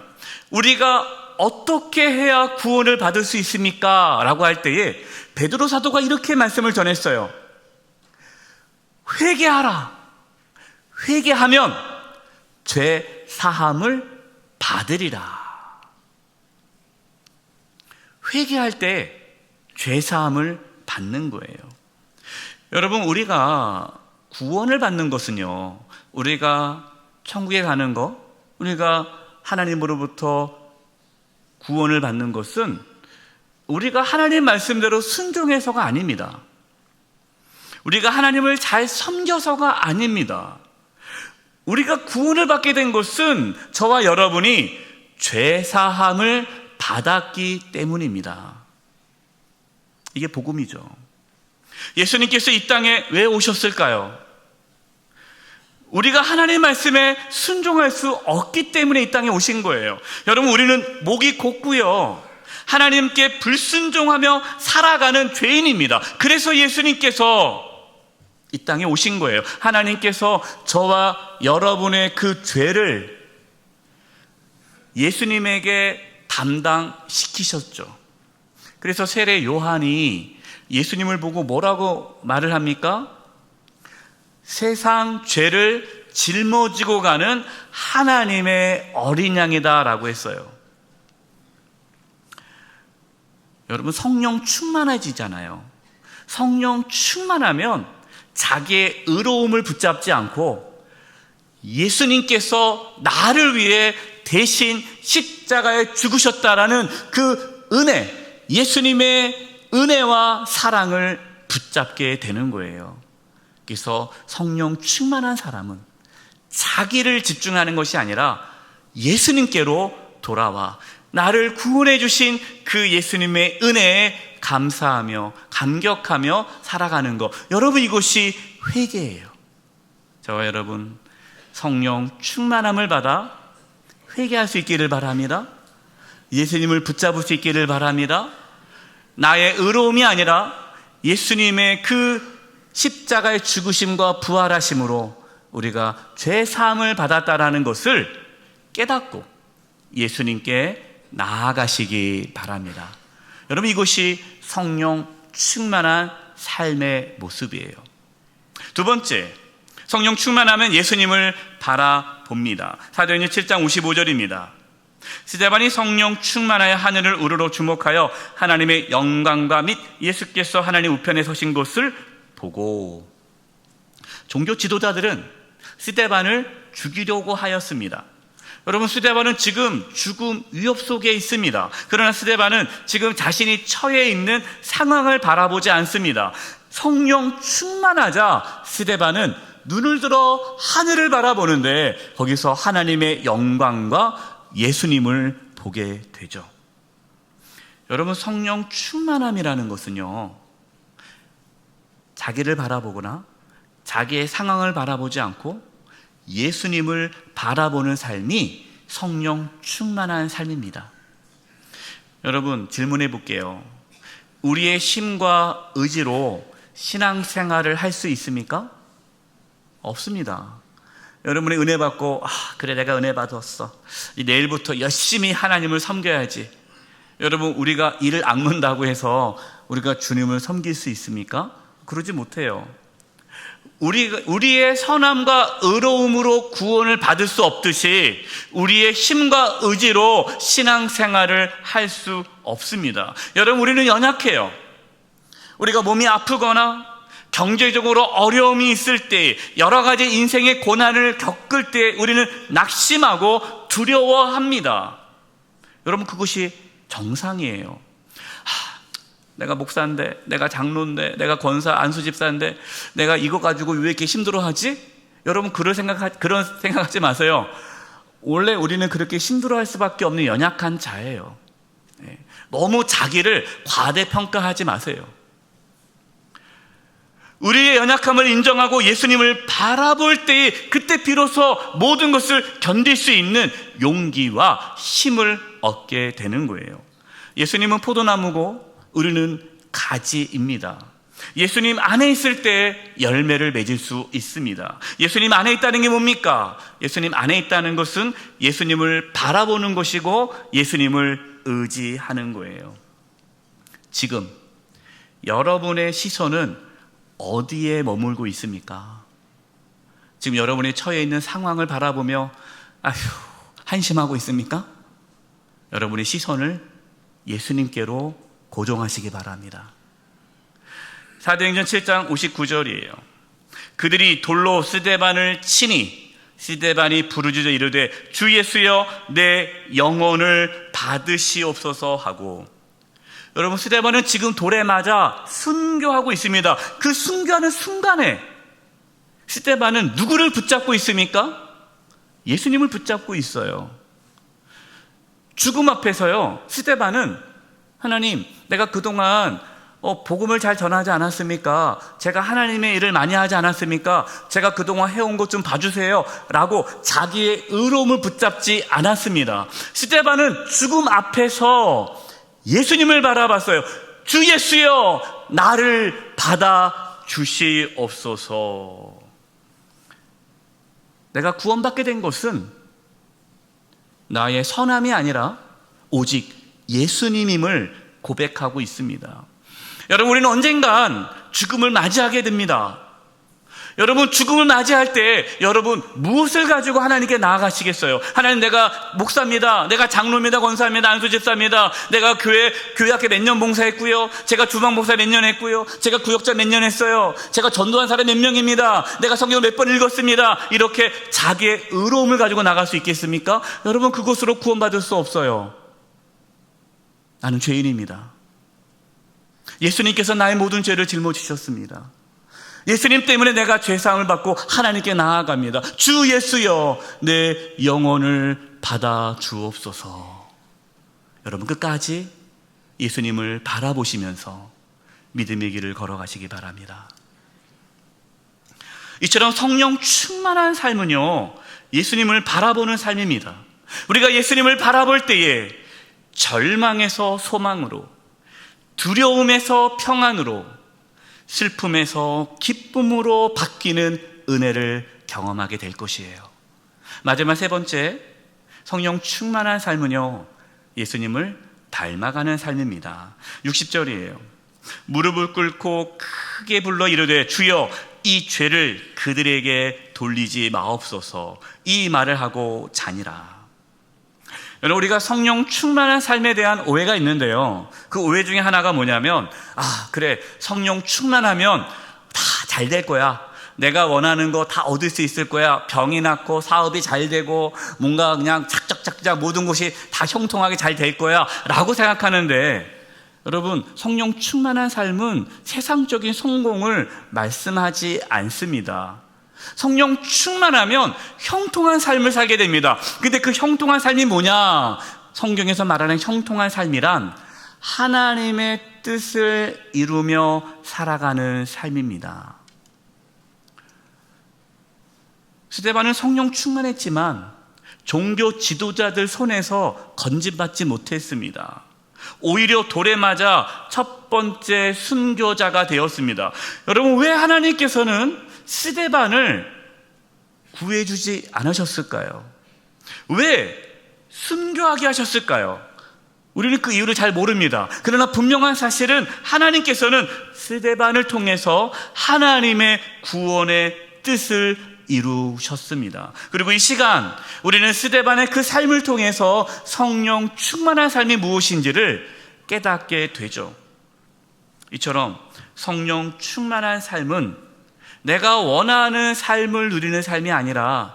우리가 어떻게 해야 구원을 받을 수 있습니까? 라고 할 때에 베드로 사도가 이렇게 말씀을 전했어요. 회개하라. 회개하면 죄 사함을 받으리라. 회개할 때 죄 사함을 받는 거예요. 여러분, 우리가 구원을 받는 것은요, 우리가 천국에 가는 거, 우리가 하나님으로부터 구원을 받는 것은 우리가 하나님 말씀대로 순종해서가 아닙니다. 우리가 하나님을 잘 섬겨서가 아닙니다. 우리가 구원을 받게 된 것은 저와 여러분이 죄 사함을 받았기 때문입니다. 이게 복음이죠. 예수님께서 이 땅에 왜 오셨을까요? 우리가 하나님의 말씀에 순종할 수 없기 때문에 이 땅에 오신 거예요. 여러분, 우리는 목이 곧고요, 하나님께 불순종하며 살아가는 죄인입니다. 그래서 예수님께서 이 땅에 오신 거예요. 하나님께서 저와 여러분의 그 죄를 예수님에게 담당시키셨죠. 그래서 세례 요한이 예수님을 보고 뭐라고 말을 합니까? 세상 죄를 짊어지고 가는 하나님의 어린 양이다 라고 했어요. 여러분, 성령 충만해지잖아요. 성령 충만하면 자기의 의로움을 붙잡지 않고 예수님께서 나를 위해 대신 십자가에 죽으셨다라는 그 은혜, 예수님의 은혜와 사랑을 붙잡게 되는 거예요. 그래서 성령 충만한 사람은 자기를 집중하는 것이 아니라 예수님께로 돌아와 나를 구원해 주신 그 예수님의 은혜에 감사하며 감격하며 살아가는 것. 여러분, 이것이 회개예요. 저와 여러분, 성령 충만함을 받아 회개할 수 있기를 바랍니다. 예수님을 붙잡을 수 있기를 바랍니다. 나의 의로움이 아니라 예수님의 그 십자가의 죽으심과 부활하심으로 우리가 죄 사함을 받았다라는 것을 깨닫고 예수님께 나아가시기 바랍니다. 여러분, 이것이 성령 충만한 삶의 모습이에요. 두 번째, 성령 충만하면 예수님을 바라봅니다. 사도행전 7장 55절입니다. 스데반이 성령 충만하여 하늘을 우러러 주목하여 하나님의 영광과 및 예수께서 하나님 우편에 서신 것을 보고. 종교 지도자들은 스데반을 죽이려고 하였습니다. 여러분, 스데반은 지금 죽음 위협 속에 있습니다. 그러나 스데반은 지금 자신이 처해 있는 상황을 바라보지 않습니다. 성령 충만하자 스데반은 눈을 들어 하늘을 바라보는데 거기서 하나님의 영광과 예수님을 보게 되죠. 여러분, 성령 충만함이라는 것은요, 자기를 바라보거나 자기의 상황을 바라보지 않고 예수님을 바라보는 삶이 성령 충만한 삶입니다. 여러분, 질문해 볼게요. 우리의 힘과 의지로 신앙생활을 할 수 있습니까? 없습니다. 여러분이 은혜 받고, 그래, 내가 은혜 받았어, 내일부터 열심히 하나님을 섬겨야지. 여러분, 우리가 이를 악문다고 해서 우리가 주님을 섬길 수 있습니까? 그러지 못해요. 우리의 선함과 의로움으로 구원을 받을 수 없듯이 우리의 힘과 의지로 신앙생활을 할 수 없습니다. 여러분, 우리는 연약해요. 우리가 몸이 아프거나 경제적으로 어려움이 있을 때, 여러 가지 인생의 고난을 겪을 때 우리는 낙심하고 두려워합니다. 여러분, 그것이 정상이에요. 내가 목사인데, 내가 장로인데, 내가 권사 안수집사인데 내가 이거 가지고 왜 이렇게 힘들어하지? 여러분, 그런 생각하지 마세요. 원래 우리는 그렇게 힘들어할 수밖에 없는 연약한 자예요. 너무 자기를 과대평가하지 마세요. 우리의 연약함을 인정하고 예수님을 바라볼 때, 그때 비로소 모든 것을 견딜 수 있는 용기와 힘을 얻게 되는 거예요. 예수님은 포도나무고 우리는 가지입니다. 예수님 안에 있을 때 열매를 맺을 수 있습니다. 예수님 안에 있다는 게 뭡니까? 예수님 안에 있다는 것은 예수님을 바라보는 것이고 예수님을 의지하는 거예요. 지금 여러분의 시선은 어디에 머물고 있습니까? 지금 여러분이 처해 있는 상황을 바라보며 한심하고 있습니까? 여러분의 시선을 예수님께로 고정하시기 바랍니다. 사도행전 7장 59절이에요. 그들이 돌로 스데반을 치니 스데반이 부르짖어 이르되 주 예수여 내 영혼을 받으시옵소서 하고. 여러분, 스데반은 지금 돌에 맞아 순교하고 있습니다. 그 순교하는 순간에 스데반은 누구를 붙잡고 있습니까? 예수님을 붙잡고 있어요. 죽음 앞에서요, 스데반은 하나님, 내가 그동안 복음을 잘 전하지 않았습니까? 제가 하나님의 일을 많이 하지 않았습니까? 제가 그동안 해온 것 좀 봐주세요 라고 자기의 의로움을 붙잡지 않았습니다. 스데반은 죽음 앞에서 예수님을 바라봤어요. 주 예수여, 나를 받아 주시옵소서. 내가 구원받게 된 것은 나의 선함이 아니라 오직 예수님임을 고백하고 있습니다. 여러분, 우리는 언젠간 죽음을 맞이하게 됩니다. 여러분, 죽음을 맞이할 때 여러분 무엇을 가지고 하나님께 나아가시겠어요? 하나님, 내가 목사입니다. 내가 장로입니다. 권사입니다. 안수집사입니다. 내가 교회 학교 몇 년 봉사했고요. 제가 주방 목사 몇 년 했고요. 제가 구역자 몇 년 했어요. 제가 전도한 사람 몇 명입니다. 내가 성경을 몇 번 읽었습니다. 이렇게 자기의 의로움을 가지고 나갈 수 있겠습니까? 여러분, 그것으로 구원받을 수 없어요. 나는 죄인입니다. 예수님께서 나의 모든 죄를 짊어지셨습니다. 예수님 때문에 내가 죄사함을 받고 하나님께 나아갑니다. 주 예수여, 내 영혼을 받아 주옵소서. 여러분, 끝까지 예수님을 바라보시면서 믿음의 길을 걸어가시기 바랍니다. 이처럼 성령 충만한 삶은요, 예수님을 바라보는 삶입니다. 우리가 예수님을 바라볼 때에 절망에서 소망으로, 두려움에서 평안으로, 슬픔에서 기쁨으로 바뀌는 은혜를 경험하게 될 것이에요. 마지막 세 번째, 성령 충만한 삶은요, 예수님을 닮아가는 삶입니다. 60절이에요. 무릎을 꿇고 크게 불러 이르되 주여, 이 죄를 그들에게 돌리지 마옵소서. 이 말을 하고 자니라. 여러분, 우리가 성령 충만한 삶에 대한 오해가 있는데요, 그 오해 중에 하나가 뭐냐면, 그래, 성령 충만하면 다 잘 될 거야. 내가 원하는 거 다 얻을 수 있을 거야. 병이 낫고 사업이 잘 되고 뭔가 그냥 착착착착 모든 것이 다 형통하게 잘 될 거야 라고 생각하는데, 여러분, 성령 충만한 삶은 세상적인 성공을 말씀하지 않습니다. 성령 충만하면 형통한 삶을 살게 됩니다. 근데 그 형통한 삶이 뭐냐? 성경에서 말하는 형통한 삶이란 하나님의 뜻을 이루며 살아가는 삶입니다. 스데반은 성령 충만했지만 종교 지도자들 손에서 건진받지 못했습니다. 오히려 돌에 맞아 첫 번째 순교자가 되었습니다. 여러분, 왜 하나님께서는 스데반을 구해주지 않으셨을까요? 왜 순교하게 하셨을까요? 우리는 그 이유를 잘 모릅니다. 그러나 분명한 사실은 하나님께서는 스데반을 통해서 하나님의 구원의 뜻을 이루셨습니다. 그리고 이 시간 우리는 스데반의 그 삶을 통해서 성령 충만한 삶이 무엇인지를 깨닫게 되죠. 이처럼 성령 충만한 삶은 내가 원하는 삶을 누리는 삶이 아니라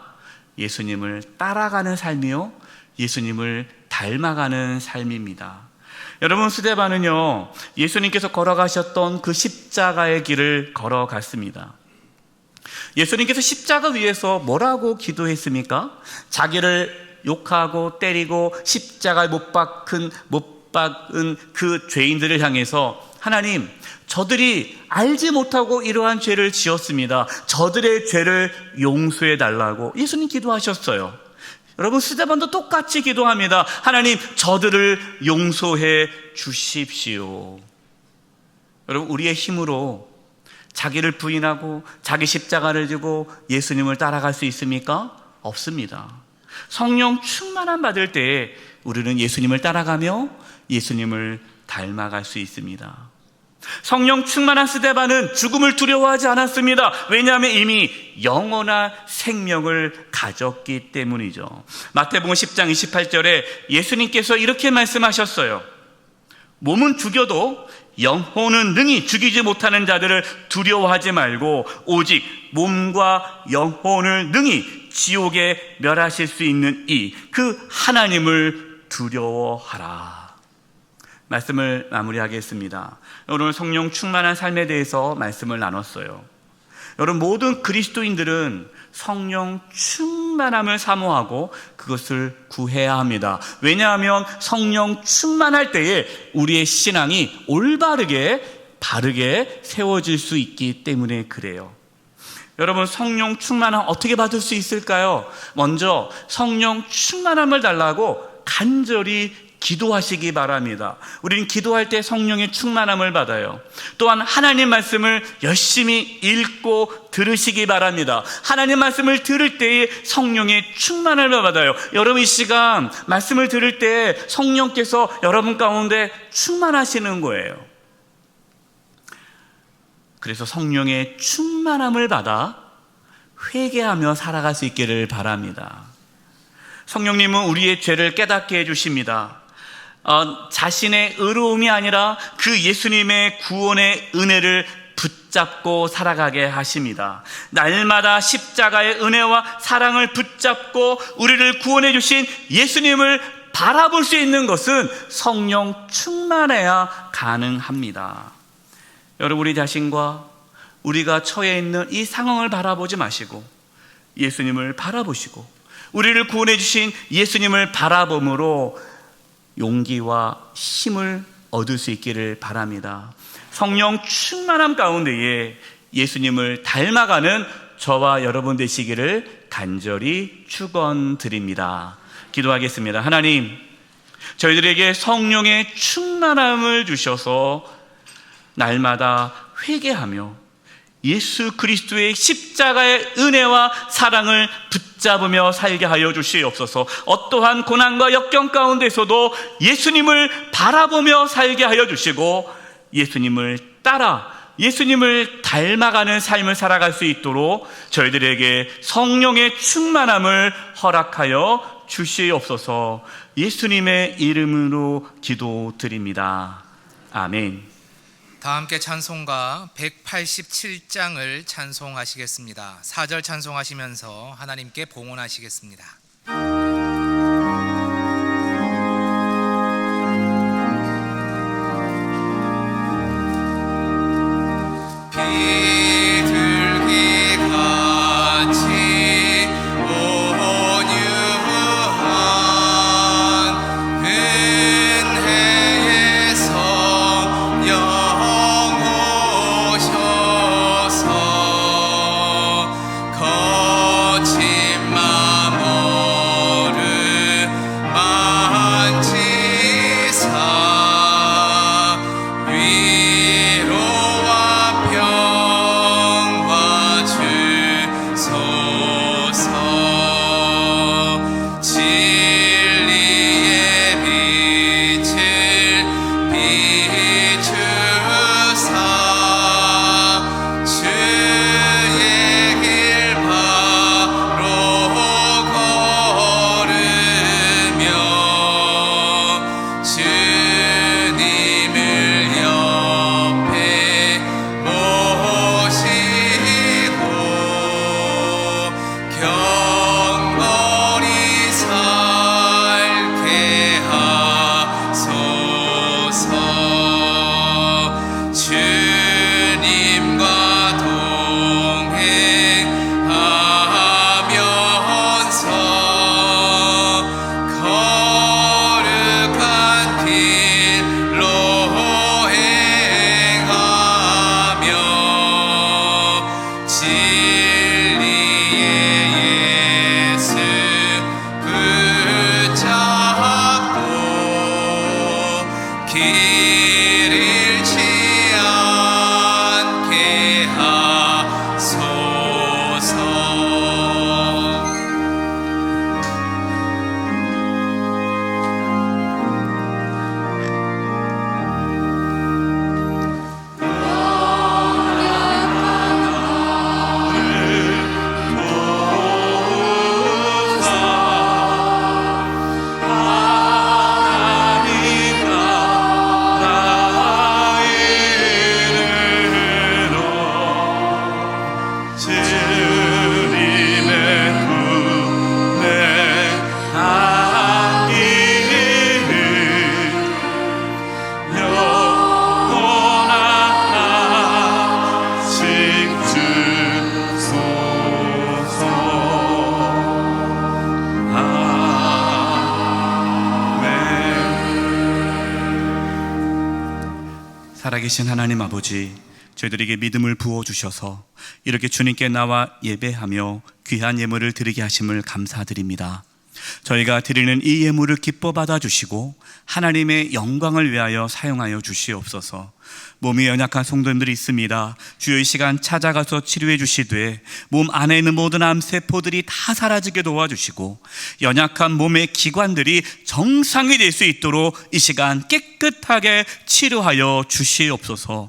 예수님을 따라가는 삶이요, 예수님을 닮아가는 삶입니다. 여러분, 스데반은요, 예수님께서 걸어가셨던 그 십자가의 길을 걸어갔습니다. 예수님께서 십자가 위에서 뭐라고 기도했습니까? 자기를 욕하고 때리고 십자가에 못 박은 그 죄인들을 향해서, 하나님, 저들이 알지 못하고 이러한 죄를 지었습니다. 저들의 죄를 용서해 달라고 예수님 기도하셨어요. 여러분, 스데반도 똑같이 기도합니다. 하나님, 저들을 용서해 주십시오. 여러분, 우리의 힘으로 자기를 부인하고 자기 십자가를 지고 예수님을 따라갈 수 있습니까? 없습니다. 성령 충만함 받을 때에 우리는 예수님을 따라가며 예수님을 닮아갈 수 있습니다. 성령 충만한 스데반은 죽음을 두려워하지 않았습니다. 왜냐하면 이미 영원한 생명을 가졌기 때문이죠. 마태복음 10장 28절에 예수님께서 이렇게 말씀하셨어요. 몸은 죽여도 영혼은 능히 죽이지 못하는 자들을 두려워하지 말고 오직 몸과 영혼을 능히 지옥에 멸하실 수 있는 그 하나님을 두려워하라. 말씀을 마무리하겠습니다. 오늘 성령 충만한 삶에 대해서 말씀을 나눴어요. 여러분, 모든 그리스도인들은 성령 충만함을 사모하고 그것을 구해야 합니다. 왜냐하면 성령 충만할 때에 우리의 신앙이 올바르게 바르게 세워질 수 있기 때문에 그래요. 여러분, 성령 충만함 어떻게 받을 수 있을까요? 먼저 성령 충만함을 달라고 간절히 기도하시기 바랍니다. 우리는 기도할 때 성령의 충만함을 받아요. 또한 하나님 말씀을 열심히 읽고 들으시기 바랍니다. 하나님 말씀을 들을 때에 성령의 충만함을 받아요. 여러분, 이 시간 말씀을 들을 때 성령께서 여러분 가운데 충만하시는 거예요. 그래서 성령의 충만함을 받아 회개하며 살아갈 수 있기를 바랍니다. 성령님은 우리의 죄를 깨닫게 해주십니다. 자신의 의로움이 아니라 그 예수님의 구원의 은혜를 붙잡고 살아가게 하십니다. 날마다 십자가의 은혜와 사랑을 붙잡고 우리를 구원해 주신 예수님을 바라볼 수 있는 것은 성령 충만해야 가능합니다. 여러분, 우리 자신과 우리가 처해 있는 이 상황을 바라보지 마시고 예수님을 바라보시고 우리를 구원해 주신 예수님을 바라봄으로 용기와 힘을 얻을 수 있기를 바랍니다. 성령 충만함 가운데에 예수님을 닮아가는 저와 여러분 되시기를 간절히 축원드립니다. 기도하겠습니다. 하나님, 저희들에게 성령의 충만함을 주셔서 날마다 회개하며 예수 그리스도의 십자가의 은혜와 사랑을 붙잡으며 살게 하여 주시옵소서. 어떠한 고난과 역경 가운데서도 예수님을 바라보며 살게 하여 주시고 예수님을 따라 예수님을 닮아가는 삶을 살아갈 수 있도록 저희들에게 성령의 충만함을 허락하여 주시옵소서. 예수님의 이름으로 기도드립니다. 아멘. 다 함께 찬송가 187장을 찬송하시겠습니다. 4절 찬송하시면서 하나님께 봉헌하시겠습니다. 거친 마음 살아계신 하나님 아버지, 저희들에게 믿음을 부어주셔서 이렇게 주님께 나와 예배하며 귀한 예물을 드리게 하심을 감사드립니다. 저희가 드리는 이 예물을 기뻐 받아주시고 하나님의 영광을 위하여 사용하여 주시옵소서. 몸이 연약한 성도님들이 있습니다. 주여 이 시간 찾아가서 치료해 주시되 몸 안에 있는 모든 암세포들이 다 사라지게 도와주시고 연약한 몸의 기관들이 정상이 될 수 있도록 이 시간 깨끗하게 치료하여 주시옵소서.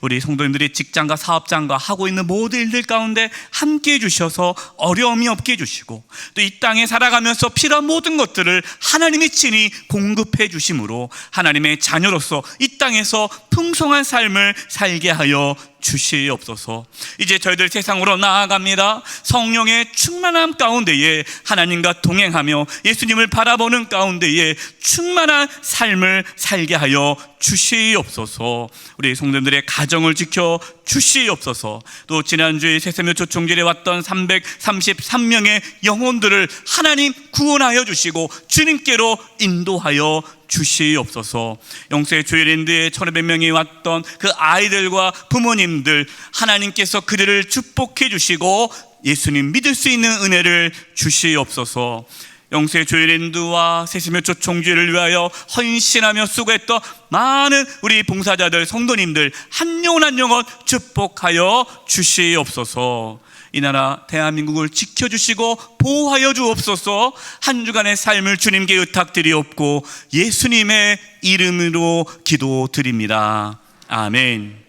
우리 성도님들이 직장과 사업장과 하고 있는 모든 일들 가운데 함께해 주셔서 어려움이 없게 해주시고 또 이 땅에 살아가면서 필요한 모든 것들을 하나님이 친히 공급해 주심으로 하나님의 자녀로서 이 땅에서 풍성한 삶을 살게 하여 주시옵소서. 이제 저희들 세상으로 나아갑니다. 성령의 충만함 가운데에 하나님과 동행하며 예수님을 바라보는 가운데에 충만한 삶을 살게 하여 주시옵소서. 우리 성도님들의 가정을 지켜 주시옵소서. 또 지난주에 새세며 초청절에 왔던 333명의 영혼들을 하나님 구원하여 주시고 주님께로 인도하여 주시옵소서. 영세 조일랜드에 1500명이 왔던 그 아이들과 부모님들 하나님께서 그들을 축복해 주시고 예수님 믿을 수 있는 은혜를 주시옵소서. 영세 조일랜드와 새세며 초청주를 위하여 헌신하며 수고했던 많은 우리 봉사자들 성도님들 한 영혼 한 영혼 축복하여 주시옵소서. 이 나라 대한민국을 지켜주시고 보호하여 주옵소서. 한 주간의 삶을 주님께 의탁드리옵고 예수님의 이름으로 기도드립니다. 아멘.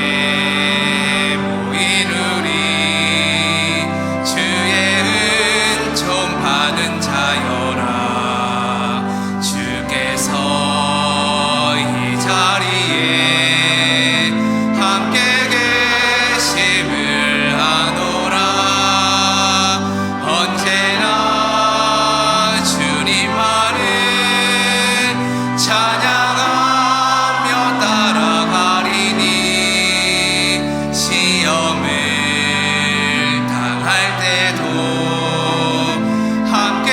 여기에 모인 우리 주의 은총 받은 자여라. 주께서 이 자리에 함께 계심을 아노라. 언제나 주님만을 찬양하며 따라가리니 시험을 당할 때도 함께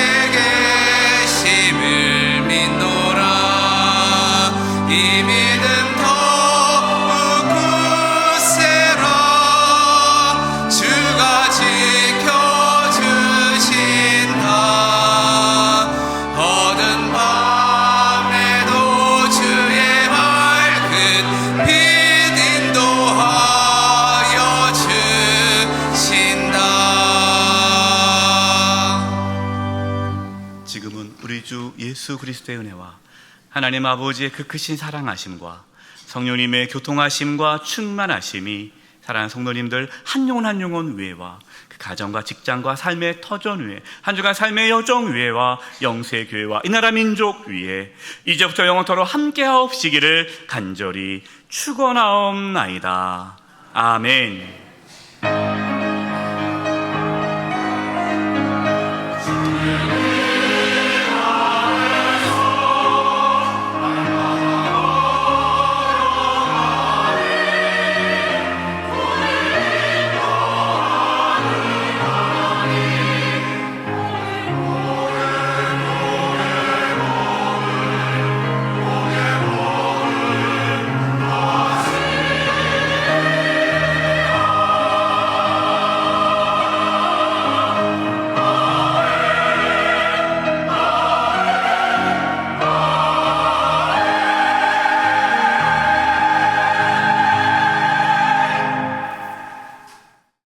계심을 믿노라. 이 믿음 더욱 굳세라. 주가 지켜주신다. 어두운 밤에도 주의 밝은 빛 인도하여 주신다. 지금은 우리 주 예수 그리스도의 은혜와 하나님 아버지의 그 크신 사랑하심과 성령님의 교통하심과 충만하심이 사랑하는 성도님들 한 영혼 한 영혼 위에와 그 가정과 직장과 삶의 터전 위에 한 주간 삶의 여정 위에와 영세교회와 이 나라 민족 위에 이제부터 영원토록 함께하옵시기를 간절히 축원하옵나이다. 아멘.